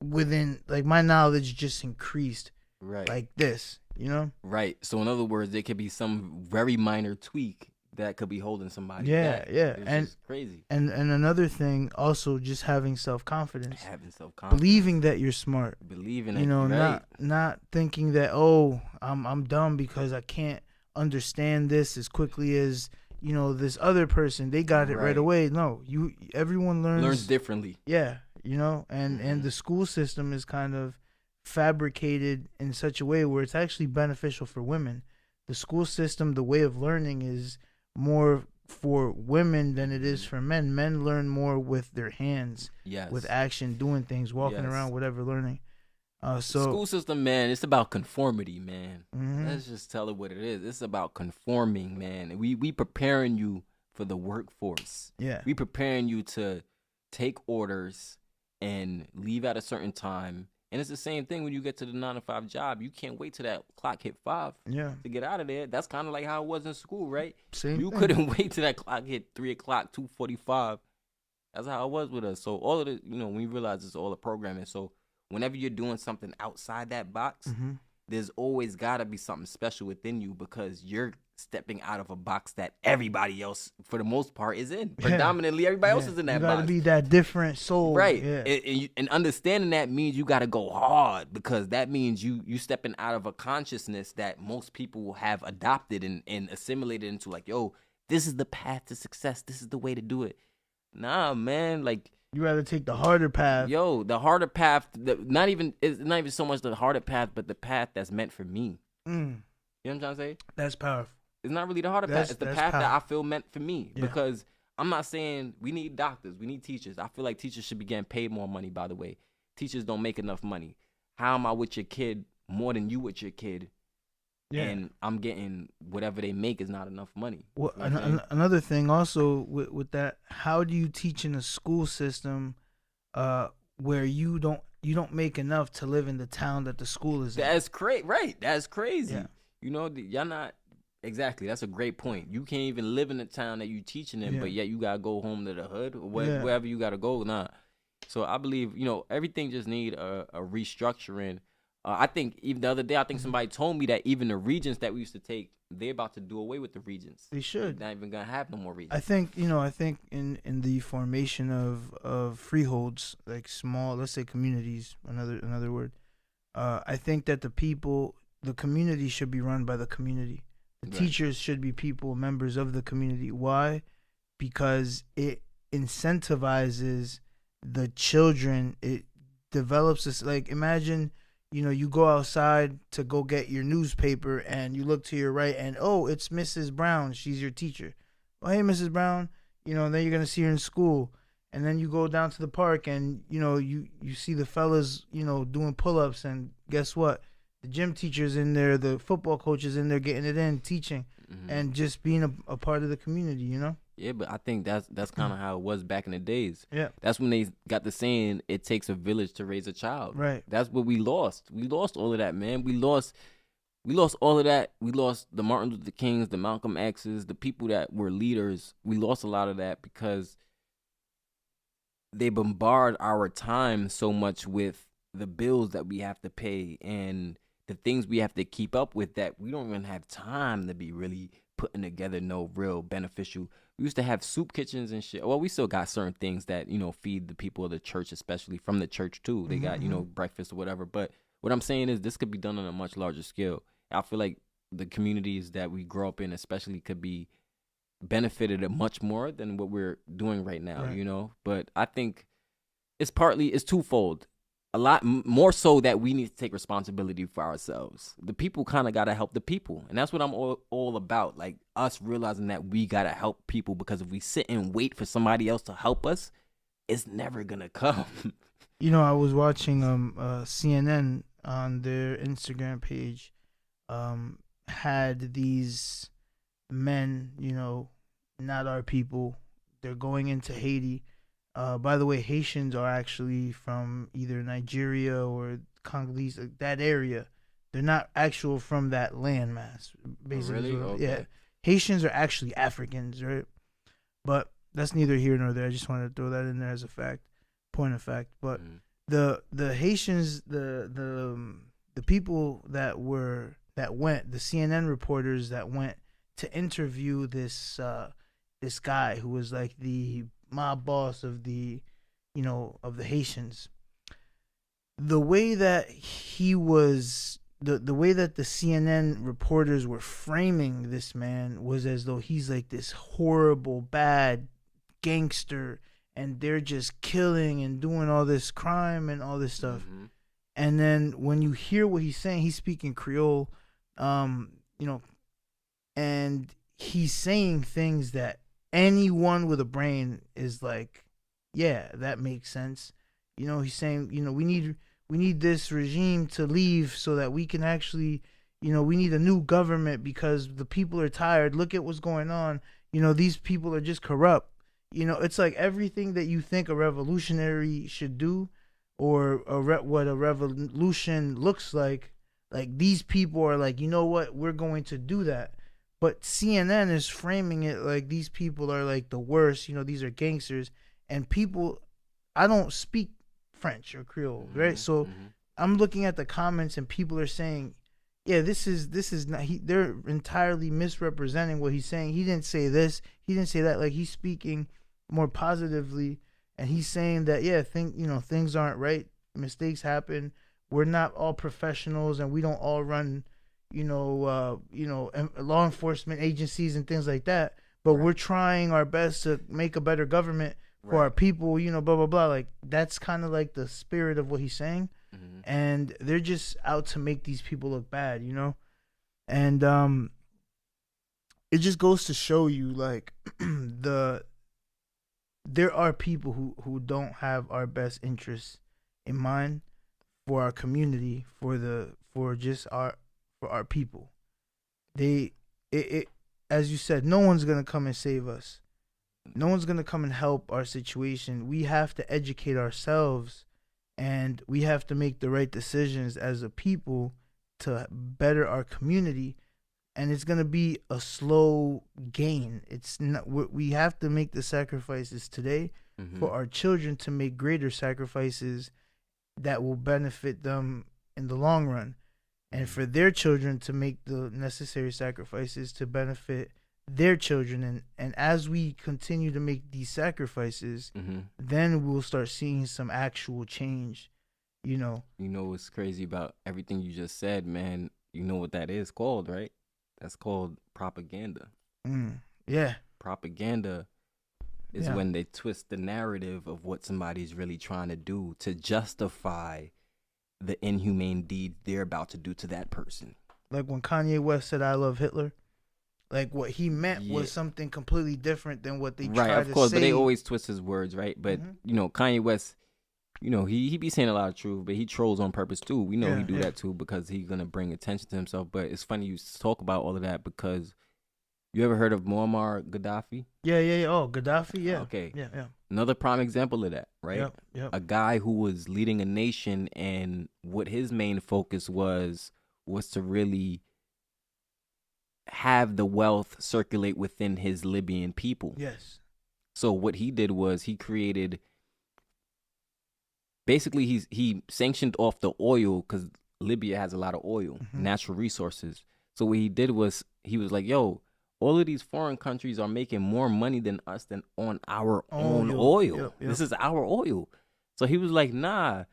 within, like my knowledge just increased Right. like this, Right. So in other words, there could be some very minor tweak that could be holding somebody Yeah, back. yeah. It's And just crazy. and another thing, also just having self-confidence, Having self-confidence. believing that you're smart, Believing that right. not thinking that, I'm dumb because I can't understand this as quickly as this other person, they got it right Right. away. No, everyone learns differently. Yeah, and the school system is kind of fabricated in such a way where it's actually beneficial for women. The school system, the way of learning is more for women than it is for men. Men learn more with their hands, Yes. with action, doing things, walking Yes. around, whatever, learning. School system, man, it's about conformity, man. Mhm. Let's just tell it what it is. It's about conforming, man. We preparing you for the workforce. Yeah. We preparing you to take orders and leave at a certain time. And it's the same thing when you get to the 9 to 5 job. You can't wait till that clock hit 5 Yeah. to get out of there. That's kind of like how it was in school, right? Same You thing. couldn't wait till that clock hit 3 o'clock, 2:45. That's how it was with us. So all of the, we realize it's all a programming. So whenever you're doing something outside that box, Mhm. there's always got to be something special within you because you're stepping out of a box that everybody else, for the most part, is in. Yeah. Predominantly, everybody else Yeah. is in that You gotta box. be that different soul. Right. Yeah. And understanding that means you got to go hard because that means you stepping out of a consciousness that most people have adopted and assimilated into, like, yo, this is the path to success. This is the way to do it. Nah, man. Like, You rather take the harder path. yo, the harder path, it's not even so much the harder path, but the path that's meant for me. Mm. You know what I'm trying to say? That's powerful. It's not really the harder That's- path. It's the that's path that I powerful. feel meant for me. Yeah. Because I'm not saying we need doctors. We need teachers. I feel like teachers should be getting paid more money, by the way. Teachers don't make enough money. How am I with your kid more than you with your kid? Yeah. And I'm getting whatever they make is not enough money. Well, You know what I'm saying? another thing also with that, how do you teach in a school system where you don't make enough to live in the town that the school is in? That's crazy. Right. That's crazy. Yeah. Y'all not. Exactly. That's a great point. You can't even live in the town that you teaching in, Yeah. but yet you got to go home to the hood or Yeah. wherever you got to go. Nah. So I believe, everything just need a restructuring. I think even the other day, I think somebody told me that even the regions that we used to take, they're about to do away with the regions. They should. They're not even going to have no more regions. I think in the formation of freeholds, like small, let's say communities, another word. I think that the community should be run by the community. The Right. teachers should be members of the community. Why? Because it incentivizes the children. It develops this, like, imagine, you go outside to go get your newspaper and you look to your right and, oh, it's Mrs. Brown. She's your teacher. Oh, hey, Mrs. Brown. And then you're going to see her in school. And then you go down to the park and, you see the fellas, doing pull-ups, and guess what? The gym teacher's in there, the football coach is in there getting it in, teaching, Mhm. and just being a part of the community, Yeah, but I think that's kind of how it was back in the days. Yeah. That's when they got the saying, it takes a village to raise a child. Right. That's what we lost. We lost all of that, man. We lost all of that. We lost the Martin Luther Kings, the Malcolm X's, the people that were leaders. We lost a lot of that because they bombard our time so much with the bills that we have to pay and the things we have to keep up with that we don't even have time to be really putting together no real beneficial. We used to have soup kitchens and shit. Well, we still got certain things that, feed the people of the church, especially from the church too. They got, breakfast or whatever. But what I'm saying is this could be done on a much larger scale. I feel like the communities that we grow up in especially could be benefited it much more than what we're doing right now, Right. you know? But I think it's twofold. A lot more so that we need to take responsibility for ourselves. The people kind of got to help the people. And that's what I'm all about. Like us realizing that we got to help people, because if we sit and wait for somebody else to help us, it's never going to come. You know, I was watching CNN on their Instagram page, had these men, you know, not our people. They're going into Haiti. By the way, Haitians are actually from either Nigeria or Congolese, that area. They're not actual from that landmass. Basically, Really? Okay. yeah. Haitians are actually Africans, right? But that's neither here nor there. I just wanted to throw that in there as a point of fact. But the Haitians, the people that went, the CNN reporters that went to interview this guy who was like the mob boss of the Haitians. The way that he was, the way that the CNN reporters were framing this man was as though he's like this horrible, bad gangster, and they're just killing and doing all this crime and all this stuff. Mm-hmm. And then when you hear what he's saying, he's speaking Creole, and he's saying things that anyone with a brain is like, yeah, that makes sense. You know, he's saying, you know, we need this regime to leave so that we can actually, you know, we need a new government because the people are tired. Look at what's going on. You know, these people are just corrupt. You know, it's like everything that you think a revolutionary should do, or what a revolution looks like these people are like, you know what, we're going to do that. But CNN is framing it like these people are like the worst, you know, these are gangsters. And people, I don't speak French or Creole, right? So I'm looking at the comments and people are saying, yeah, this is not, they're entirely misrepresenting what he's saying. He didn't say this, he didn't say that. Like, he's speaking more positively, and he's saying that, yeah, things aren't right, mistakes happen. We're not all professionals, and we don't all run, law enforcement agencies and things like that. But we're trying our best to make a better government for our people, you know, blah, blah, blah. Like, that's kind of like the spirit of what he's saying. And they're just out to make these people look bad, you know? And it just goes to show you, like, there are people who don't have our best interests in mind for our community, for our people. As you said, no one's gonna come and save us. No one's gonna come and help our situation. We have to educate ourselves, and we have to make the right decisions as a people to better our community. And it's gonna be a slow gain. It's not. We have to make the sacrifices today for our children to make greater sacrifices that will benefit them in the long run, and for their children to make the necessary sacrifices to benefit their children. And as we continue to make these sacrifices, then we'll start seeing some actual change, you know. You know what's crazy about everything you just said, man? You know what that is called, right? That's called propaganda. Yeah. Propaganda is when they twist the narrative of what somebody's really trying to do to justify the inhumane deed they're about to do to that person. Like when Kanye West said, "I love Hitler." Like, what he meant was something completely different than what they tried to say. Right, of course, but they always twist his words, right? But, you know, Kanye West, you know, he be saying a lot of truth, but he trolls on purpose, too. We know he do that, too, because he's going to bring attention to himself. But it's funny you talk about all of that, because you ever heard of Muammar Gaddafi? Yeah. Oh, Gaddafi, yeah. Okay. Yeah. Another prime example of that, right? Yep. A guy who was leading a nation, and what his main focus was to really have the wealth circulate within his Libyan people. Yes. So what he did was he created, basically he sanctioned off the oil, because Libya has a lot of oil, natural resources. So what he did was he was like, yo, all of these foreign countries are making more money than us than on our own oil. Yep. This is our oil. So he was like, nah,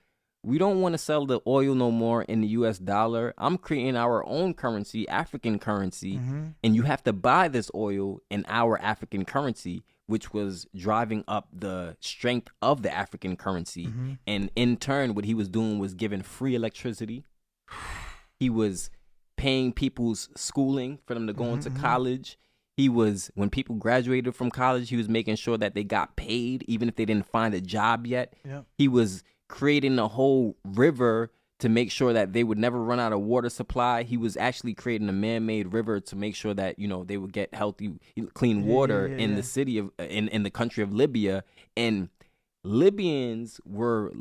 we don't want to sell the oil no more in the US dollar. I'm creating our own currency, African currency, and you have to buy this oil in our African currency, which was driving up the strength of the African currency. And in turn, what he was doing was giving free electricity. He was paying people's schooling for them to go into college. He was, when people graduated from college, he was making sure that they got paid, even if they didn't find a job yet. Yep. He was creating a whole river to make sure that they would never run out of water supply. He was actually creating a man-made river to make sure that, you know, they would get healthy, clean water in the city of, in the country of Libya. And Libyans were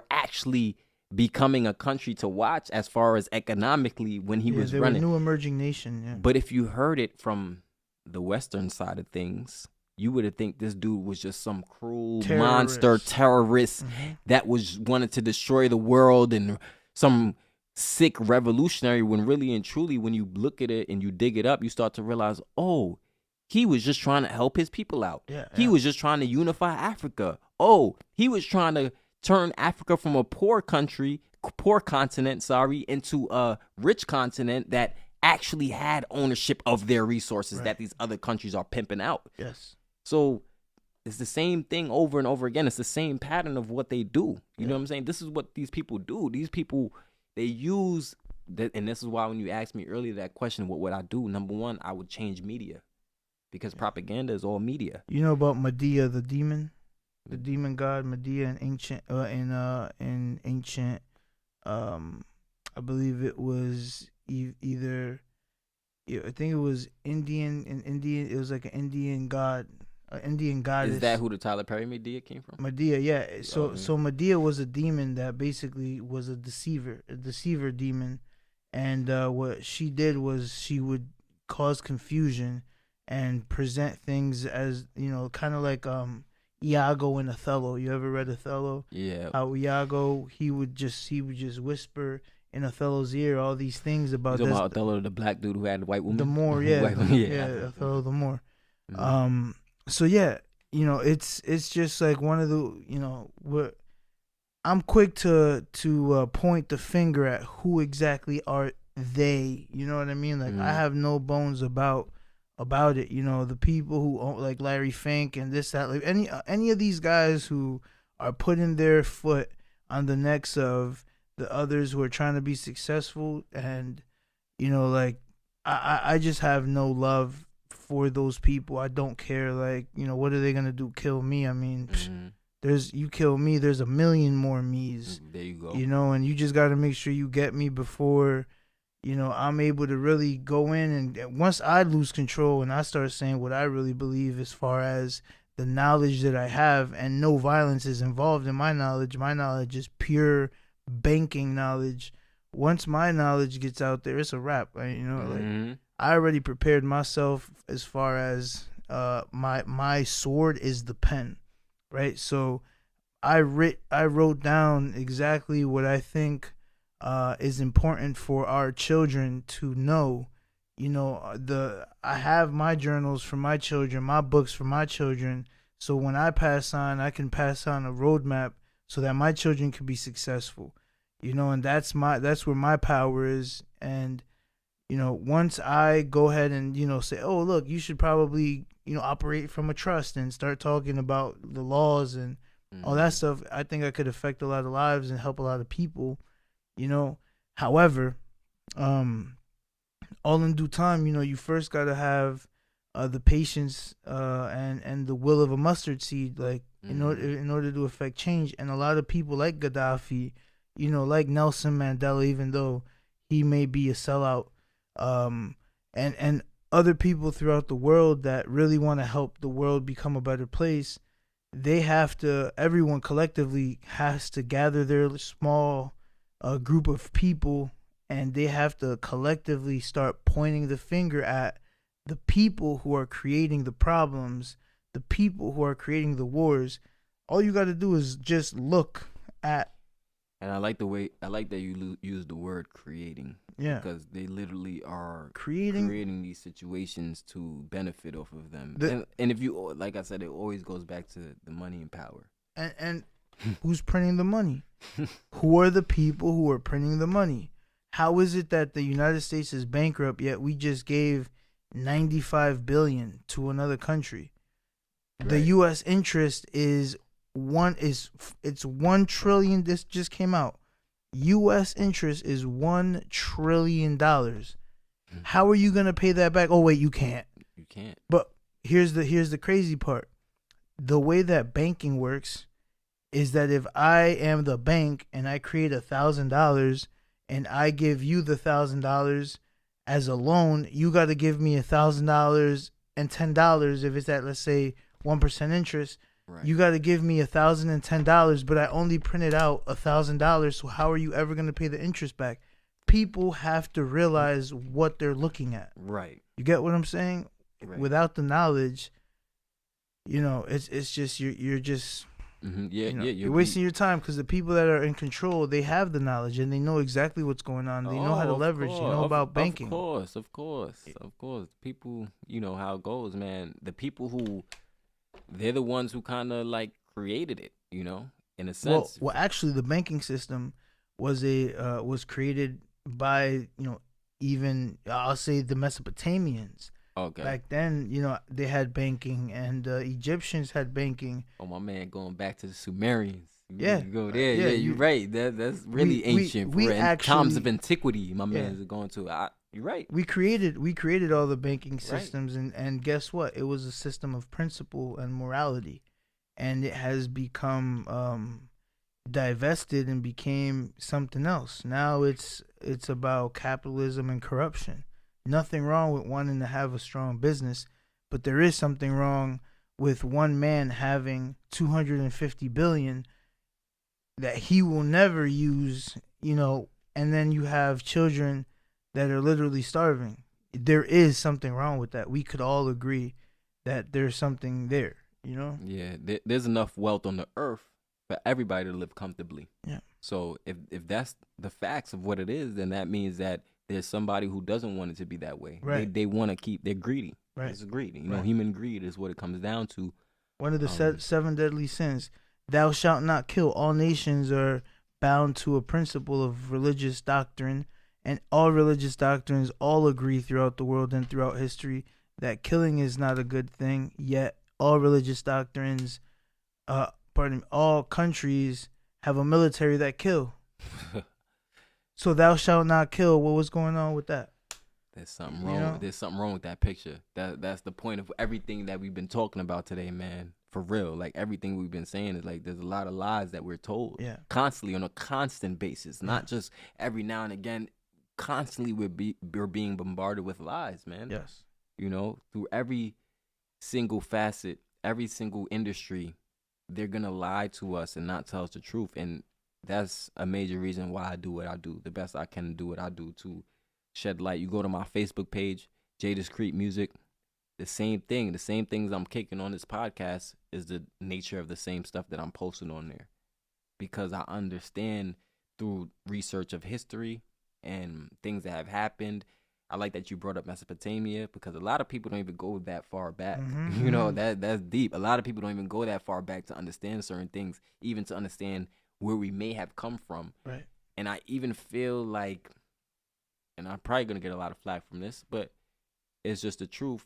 actually becoming a country to watch as far as economically when he was they running. were a new emerging nation. Yeah. But if you heard it from the Western side of things, you would have think this dude was just some cruel monster terrorist that was wanted to destroy the world and some sick revolutionary, when really and truly, when you look at it and you dig it up, you start to realize, oh, he was just trying to help his people out. He was just trying to unify Africa. Oh, he was trying to turn Africa from a poor continent, into a rich continent that actually had ownership of their resources that these other countries are pimping out. Yes. So it's the same thing over and over again. It's the same pattern of what they do. You know what I'm saying? This is what these people do. These people, they use that, and this is why when you asked me earlier that question, what would I do? Number one, I would change media, because propaganda is all media. You know about Medea, the demon god Medea in ancient I believe it was either, I think it was Indian. It was like an Indian god. Indian goddess. Is that who the Tyler Perry Medea came from? Medea, yeah. So Medea was a demon that basically was a deceiver demon, and what she did was she would cause confusion and present things as, you know, kind of like Iago and Othello. You ever read Othello? Yeah. How Iago, he would just whisper in Othello's ear all these things about this. About Othello, the black dude who had the white woman. The Moor, yeah, Othello the Moor. So yeah, you know, it's just like one of the, you know, I'm quick to point the finger at who exactly are they. You know what I mean? Like I have no bones about it. You know, the people who own, like Larry Fink and this, that, like any of these guys who are putting their foot on the necks of the others who are trying to be successful, and, you know, like I just have no love for those people. I don't care. Like, you know, what are they gonna do? Kill me? I mean, you kill me, there's a million more me's. There you go. You know, and you just got to make sure you get me before, you know, I'm able to really go in. And once I lose control and I start saying what I really believe as far as the knowledge that I have, and no violence is involved in my knowledge is pure banking knowledge. Once my knowledge gets out there, it's a wrap. Right? You know, like I already prepared myself as far as my sword is the pen, right? So I wrote down exactly what I think is important for our children to know. You know, I have my journals for my children, my books for my children. So when I pass on, I can pass on a roadmap so that my children can be successful. You know, and that's where my power is. And, you know, once I go ahead and, you know, say, oh, look, you should probably, you know, operate from a trust and start talking about the laws and all that stuff, I think I could affect a lot of lives and help a lot of people, you know. However, all in due time, you know, you first got to have the patience and the will of a mustard seed, like in order to affect change. And a lot of people like Gaddafi, you know, like Nelson Mandela, even though he may be a sellout, and other people throughout the world that really want to help the world become a better place, everyone collectively has to gather their small group of people, and they have to collectively start pointing the finger at the people who are creating the problems, the people who are creating the wars. All you got to do is just look at. And I like that you use the word creating. Yeah. Because they literally are creating these situations to benefit off of them. And if you, like I said, it always goes back to the money and power. And Who's printing the money? Who are the people who are printing the money? How is it that the United States is bankrupt yet we just gave 95 billion to another country? The Right. U.S. interest is 1 trillion. This just came out. U.S. interest is $1 trillion. How are you gonna pay that back? Oh wait, you can't. You can't. But here's the crazy part. The way that banking works is that if I am the bank and I create $1,000 and I give you the $1,000 as a loan, you got to give me $1,000 and $10 if it's at, let's say, 1% interest. Right. You got to give me $1,010, but I only printed out $1,000. So how are you ever going to pay the interest back? People have to realize what they're looking at. Right. You get what I'm saying? Right. Without the knowledge, it's just you're just Yeah, yeah. you're wasting your time, because the people that are in control, they have the knowledge and they know exactly what's going on. They know how to of leverage. They course, know about banking. Of course. People, you know how it goes, man. The people who, they're the ones who kind of like created it, you know, in a sense. Well, actually, the banking system was created by even I'll say the Mesopotamians. Okay. Back then, they had banking, and Egyptians had banking. Oh, my man, going back to the Sumerians. Yeah. You go there. Yeah, Yeah, you're right. That's really ancient. we for real. In actually- times of antiquity, my Yeah. man is going to. You're right. We created all the banking systems, and guess what? It was a system of principle and morality, and it has become divested and became something else. Now it's about capitalism and corruption. Nothing wrong with wanting to have a strong business, but there is something wrong with one man having 250 billion that he will never use, and then you have children that are literally starving. There is something wrong with that. We could all agree that there's something there, Yeah, there's enough wealth on the earth for everybody to live comfortably. Yeah. So if that's the facts of what it is, then that means that there's somebody who doesn't want it to be that way. Right. They want to they're greedy. Right. It's greedy. You know, Right. human greed is what it comes down to. One of the seven deadly sins. Thou shalt not kill. All nations are bound to a principle of religious doctrine, and all religious doctrines all agree throughout the world and throughout history that killing is not a good thing. Yet all religious doctrines, all countries have a military that kill. So thou shalt not kill. What was going on with that? There's something wrong. There's something wrong with that picture. That's the point of everything that we've been talking about today, man. For real, like everything we've been saying is like there's a lot of lies that we're told. Yeah. Constantly on a constant basis, not just every now and again. Constantly, we're being bombarded with lies, man. Yes. Through every single facet, every single industry, they're gonna lie to us and not tell us the truth, and that's a major reason why I do what I do. The best I can do what I do to shed light. You go to my Facebook page, Jaydis Crete Music. The same things I'm kicking on this podcast is the nature of the same stuff that I'm posting on there, because I understand through research of history and things that have happened. I like that you brought up Mesopotamia, because a lot of people don't even go that far back. Mm-hmm. That's deep. A lot of people don't even go that far back to understand certain things, even to understand where we may have come from. Right. And I even feel like, and I'm probably going to get a lot of flack from this, but it's just the truth.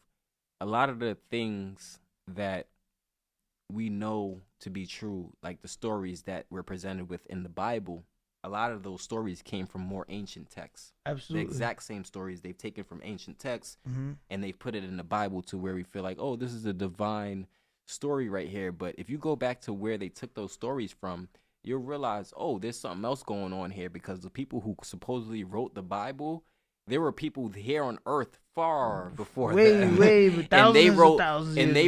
A lot of the things that we know to be true, like the stories that we're presented with in the Bible, a lot of those stories came from more ancient texts. Absolutely. The exact same stories they've taken from ancient texts, Mm-hmm. and they've put it in the Bible to where we feel like, oh, this is a divine story right here. But if you go back to where they took those stories from, you'll realize, oh, there's something else going on here, because the people who supposedly wrote the Bible, there were people here on earth far before that. But thousands and they years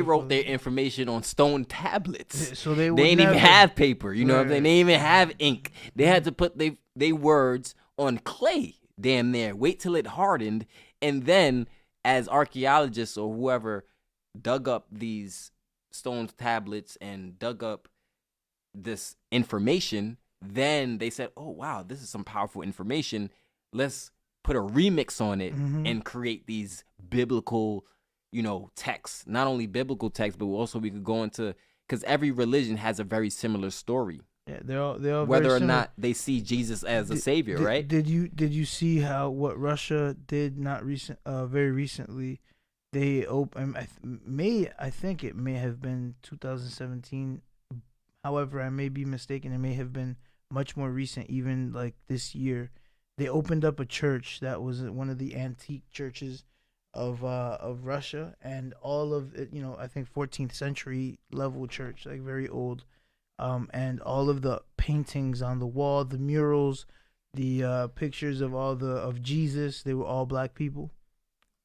wrote before their that. information on stone tablets. So they They didn't even have paper, you know what I'm saying? They didn't even have ink. They had to put they words on clay, damn near. Wait till it hardened, and then as archaeologists or whoever dug up these stone tablets and dug up this information, then they said, oh wow, this is some powerful information. Let's put a remix on it and create these biblical, texts. Not only biblical texts, but also we could go into, because every religion has a very similar story. Yeah, they're all whether very or similar. not they see Jesus as a savior, Did, right? did you see how what Russia did not very recently? They open. I think it may have been 2017. However, I may be mistaken. It may have been much more recent, even like this year. They opened up a church that was one of the antique churches of Russia, and all of it, I think 14th century level church, like very old. And all of the paintings on the wall, the murals, the pictures of of Jesus, they were all black people.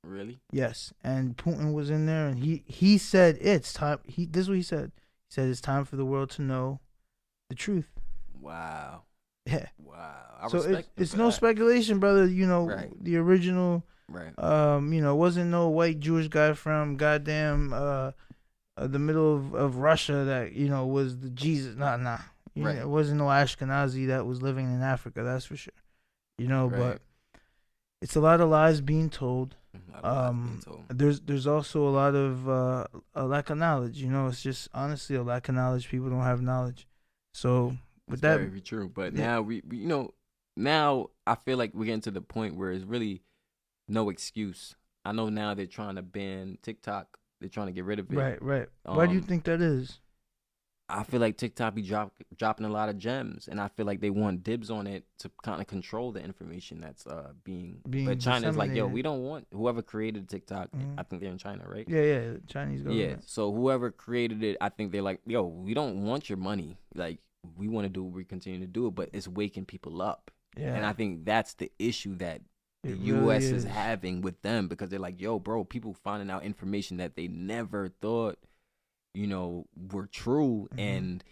Really? Yes, and Putin was in there, and he said it's time. This is what he said. He said it's time for the world to know the truth. Wow. Yeah. Wow. I So respect it's him no for that. speculation, brother. Right. The original. Right. Wasn't no white Jewish guy from goddamn the middle of Russia that was the Jesus. Nah. Right. It wasn't no Ashkenazi that was living in Africa. That's for sure. Right. But it's a lot of lies being told. A lot of lies being told. There's also a lot of a lack of knowledge. It's just honestly a lack of knowledge. People don't have knowledge. So with That's that, very true. But yeah. now we now I feel like we're getting to the point where it's really no excuse. I know now they're trying to ban TikTok. They're trying to get rid of it. right. Why do you think that is? I feel like TikTok be dropping a lot of gems, and I feel like they want dibs on it to kind of control the information that's being. But China's like, yo, we don't want whoever created TikTok. I think they're in China, right? Yeah, Chinese government. Yeah, so whoever created it, I think they're like, yo, we don't want your money. Like, we want to do what we continue to do it, but it's waking people up. Yeah. And I think that's the issue that the It U.S. really is is. having with them, because they're like, yo, bro, people finding out information that they never thought, were true, and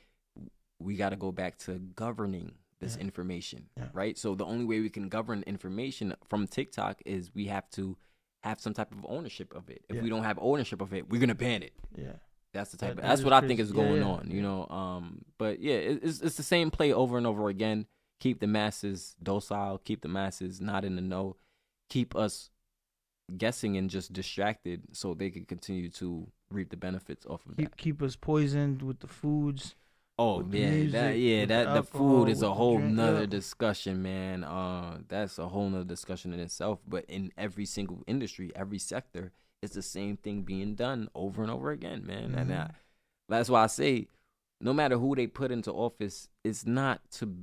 we got to go back to governing this information, right? So the only way we can govern information from TikTok is we have to have some type of ownership of it. If we don't have ownership of it, we're gonna ban it. Yeah. That's the type. That That's is what I crazy. think is going on. But yeah, it's the same play over and over again. Keep the masses docile. Keep the masses not in the know. Keep us guessing and just distracted, so they can continue to reap the benefits off of that. Keep us poisoned with the foods. Oh with the yeah, music, with the alcohol, food is with a the whole drink, nother yeah. discussion, man. That's a whole nother discussion in itself. But in every single industry, every sector, it's the same thing being done over and over again, man. And that's why I say, no matter who they put into office, it's not to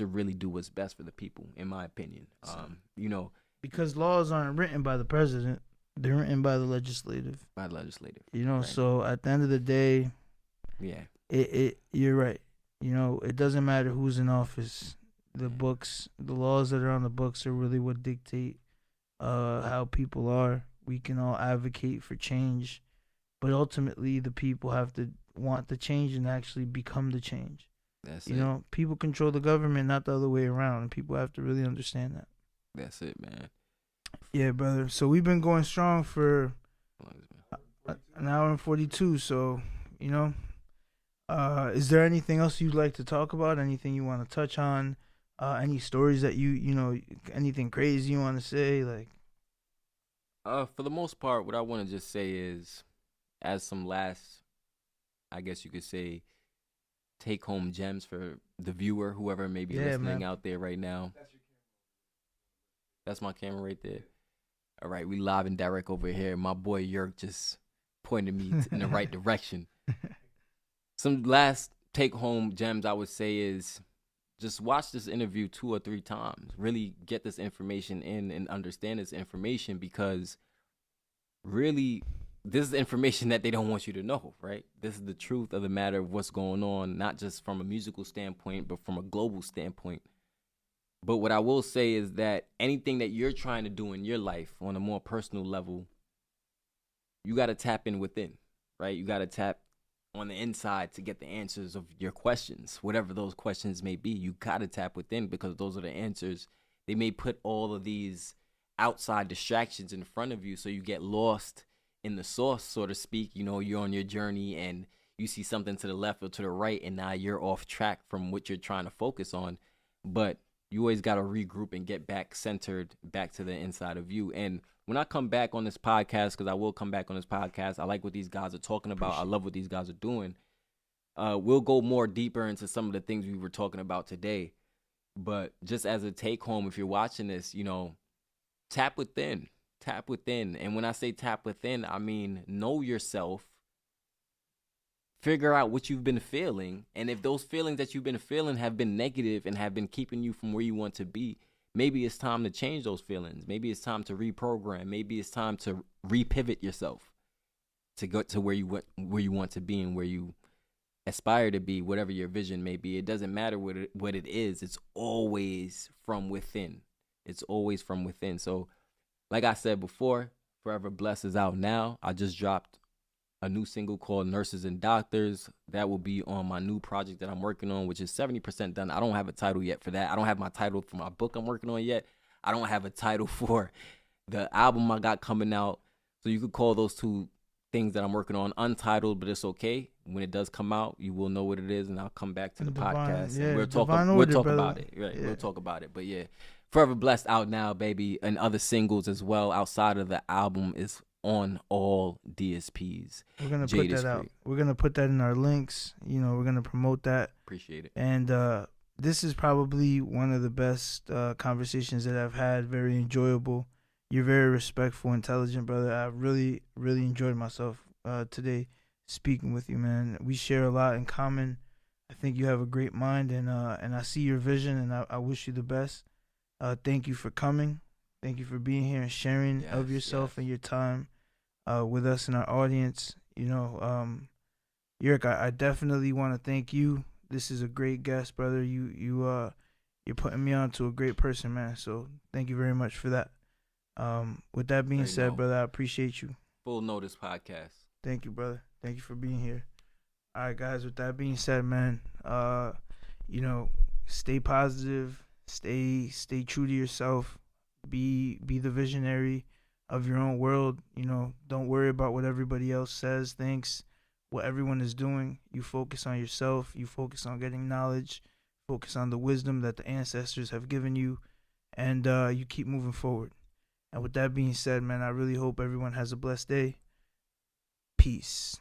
really do what's best for the people, in my opinion. Because laws aren't written by the president; they're written by the legislative. By the legislative, right. So at the end of the day, you're right. It doesn't matter who's in office. The laws that are on the books are really what dictate how people are. We can all advocate for change, but ultimately the people have to want the change and actually become the change. That's it. People control the government, not the other way around, and people have to really understand that. That's it, man. Yeah, brother. So we've been going strong for an hour and 42. So, is there anything else you'd like to talk about? Anything you want to touch on? Any stories that anything crazy you want to say? Like, for the most part, what I want to just say is, as some last, I guess you could say, take home gems for the viewer, whoever may be listening out there right now. That's my camera right there. All right, we live and direct over here. My boy Yerk just pointed me in the right direction. Some last take home gems I would say is, just watch this interview 2 or 3 times. Really get this information in and understand this information, because really this is information that they don't want you to know, right? This is the truth of the matter of what's going on, not just from a musical standpoint, but from a global standpoint. But what I will say is that anything that you're trying to do in your life on a more personal level, you got to tap in within, right? You got to tap on the inside to get the answers of your questions, whatever those questions may be. You got to tap within, because those are the answers. They may put all of these outside distractions in front of you, so you get lost in the source, so to speak. You're on your journey and you see something to the left or to the right, and now you're off track from what you're trying to focus on. But you always got to regroup and get back centered, back to the inside of you. And when I come back on this podcast, because I will come back on this podcast, I like what these guys are talking about. I love what these guys are doing. We'll go more deeper into some of the things we were talking about today. But just as a take home, if you're watching this, tap within. Tap within. And when I say tap within, I mean know yourself. Figure out what you've been feeling. And if those feelings that you've been feeling have been negative and have been keeping you from where you want to be, maybe it's time to change those feelings. Maybe it's time to reprogram. Maybe it's time to repivot yourself to go to where you want to be and where you aspire to be, whatever your vision may be. It doesn't matter what it is. It's always from within. It's always from within. So, like I said before, Forever Blessed is out now. I just dropped a new single called Nurses and Doctors. That will be on my new project that I'm working on, which is 70% done. I don't have a title yet for that. I don't have my title for my book I'm working on yet. I don't have a title for the album I got coming out. So you could call those two things that I'm working on untitled, but it's okay. When it does come out, you will know what it is, and I'll come back to the podcast. Yeah, and we'll talk about it. Right. Yeah. We'll talk about it. But yeah, Forever Blessed out now, baby. And other singles as well outside of the album is on all DSPs. We're gonna put that out. We're gonna put that in our links. We're gonna promote that. Appreciate it. And this is probably one of the best conversations that I've had. Very enjoyable. You're very respectful, intelligent, brother. I really, really enjoyed myself today speaking with you, man. We share a lot in common. I think you have a great mind, and I see your vision, and I wish you the best. Thank you for coming. Thank you for being here and sharing of yourself and your time with us and our audience. Yerk, I definitely want to thank you. This is a great guest, brother. You're putting me on to a great person, man. So thank you very much for that. With that being said, brother, I appreciate you. Full Notice Podcast. Thank you, brother. Thank you for being here. All right, guys. With that being said, man, stay positive, stay true to yourself, be the visionary of your own world. Don't worry about what everybody else says, thinks, what everyone is doing. You focus on yourself. You focus on getting knowledge. Focus on the wisdom that the ancestors have given you, and you keep moving forward. And with that being said, man, I really hope everyone has a blessed day. Peace.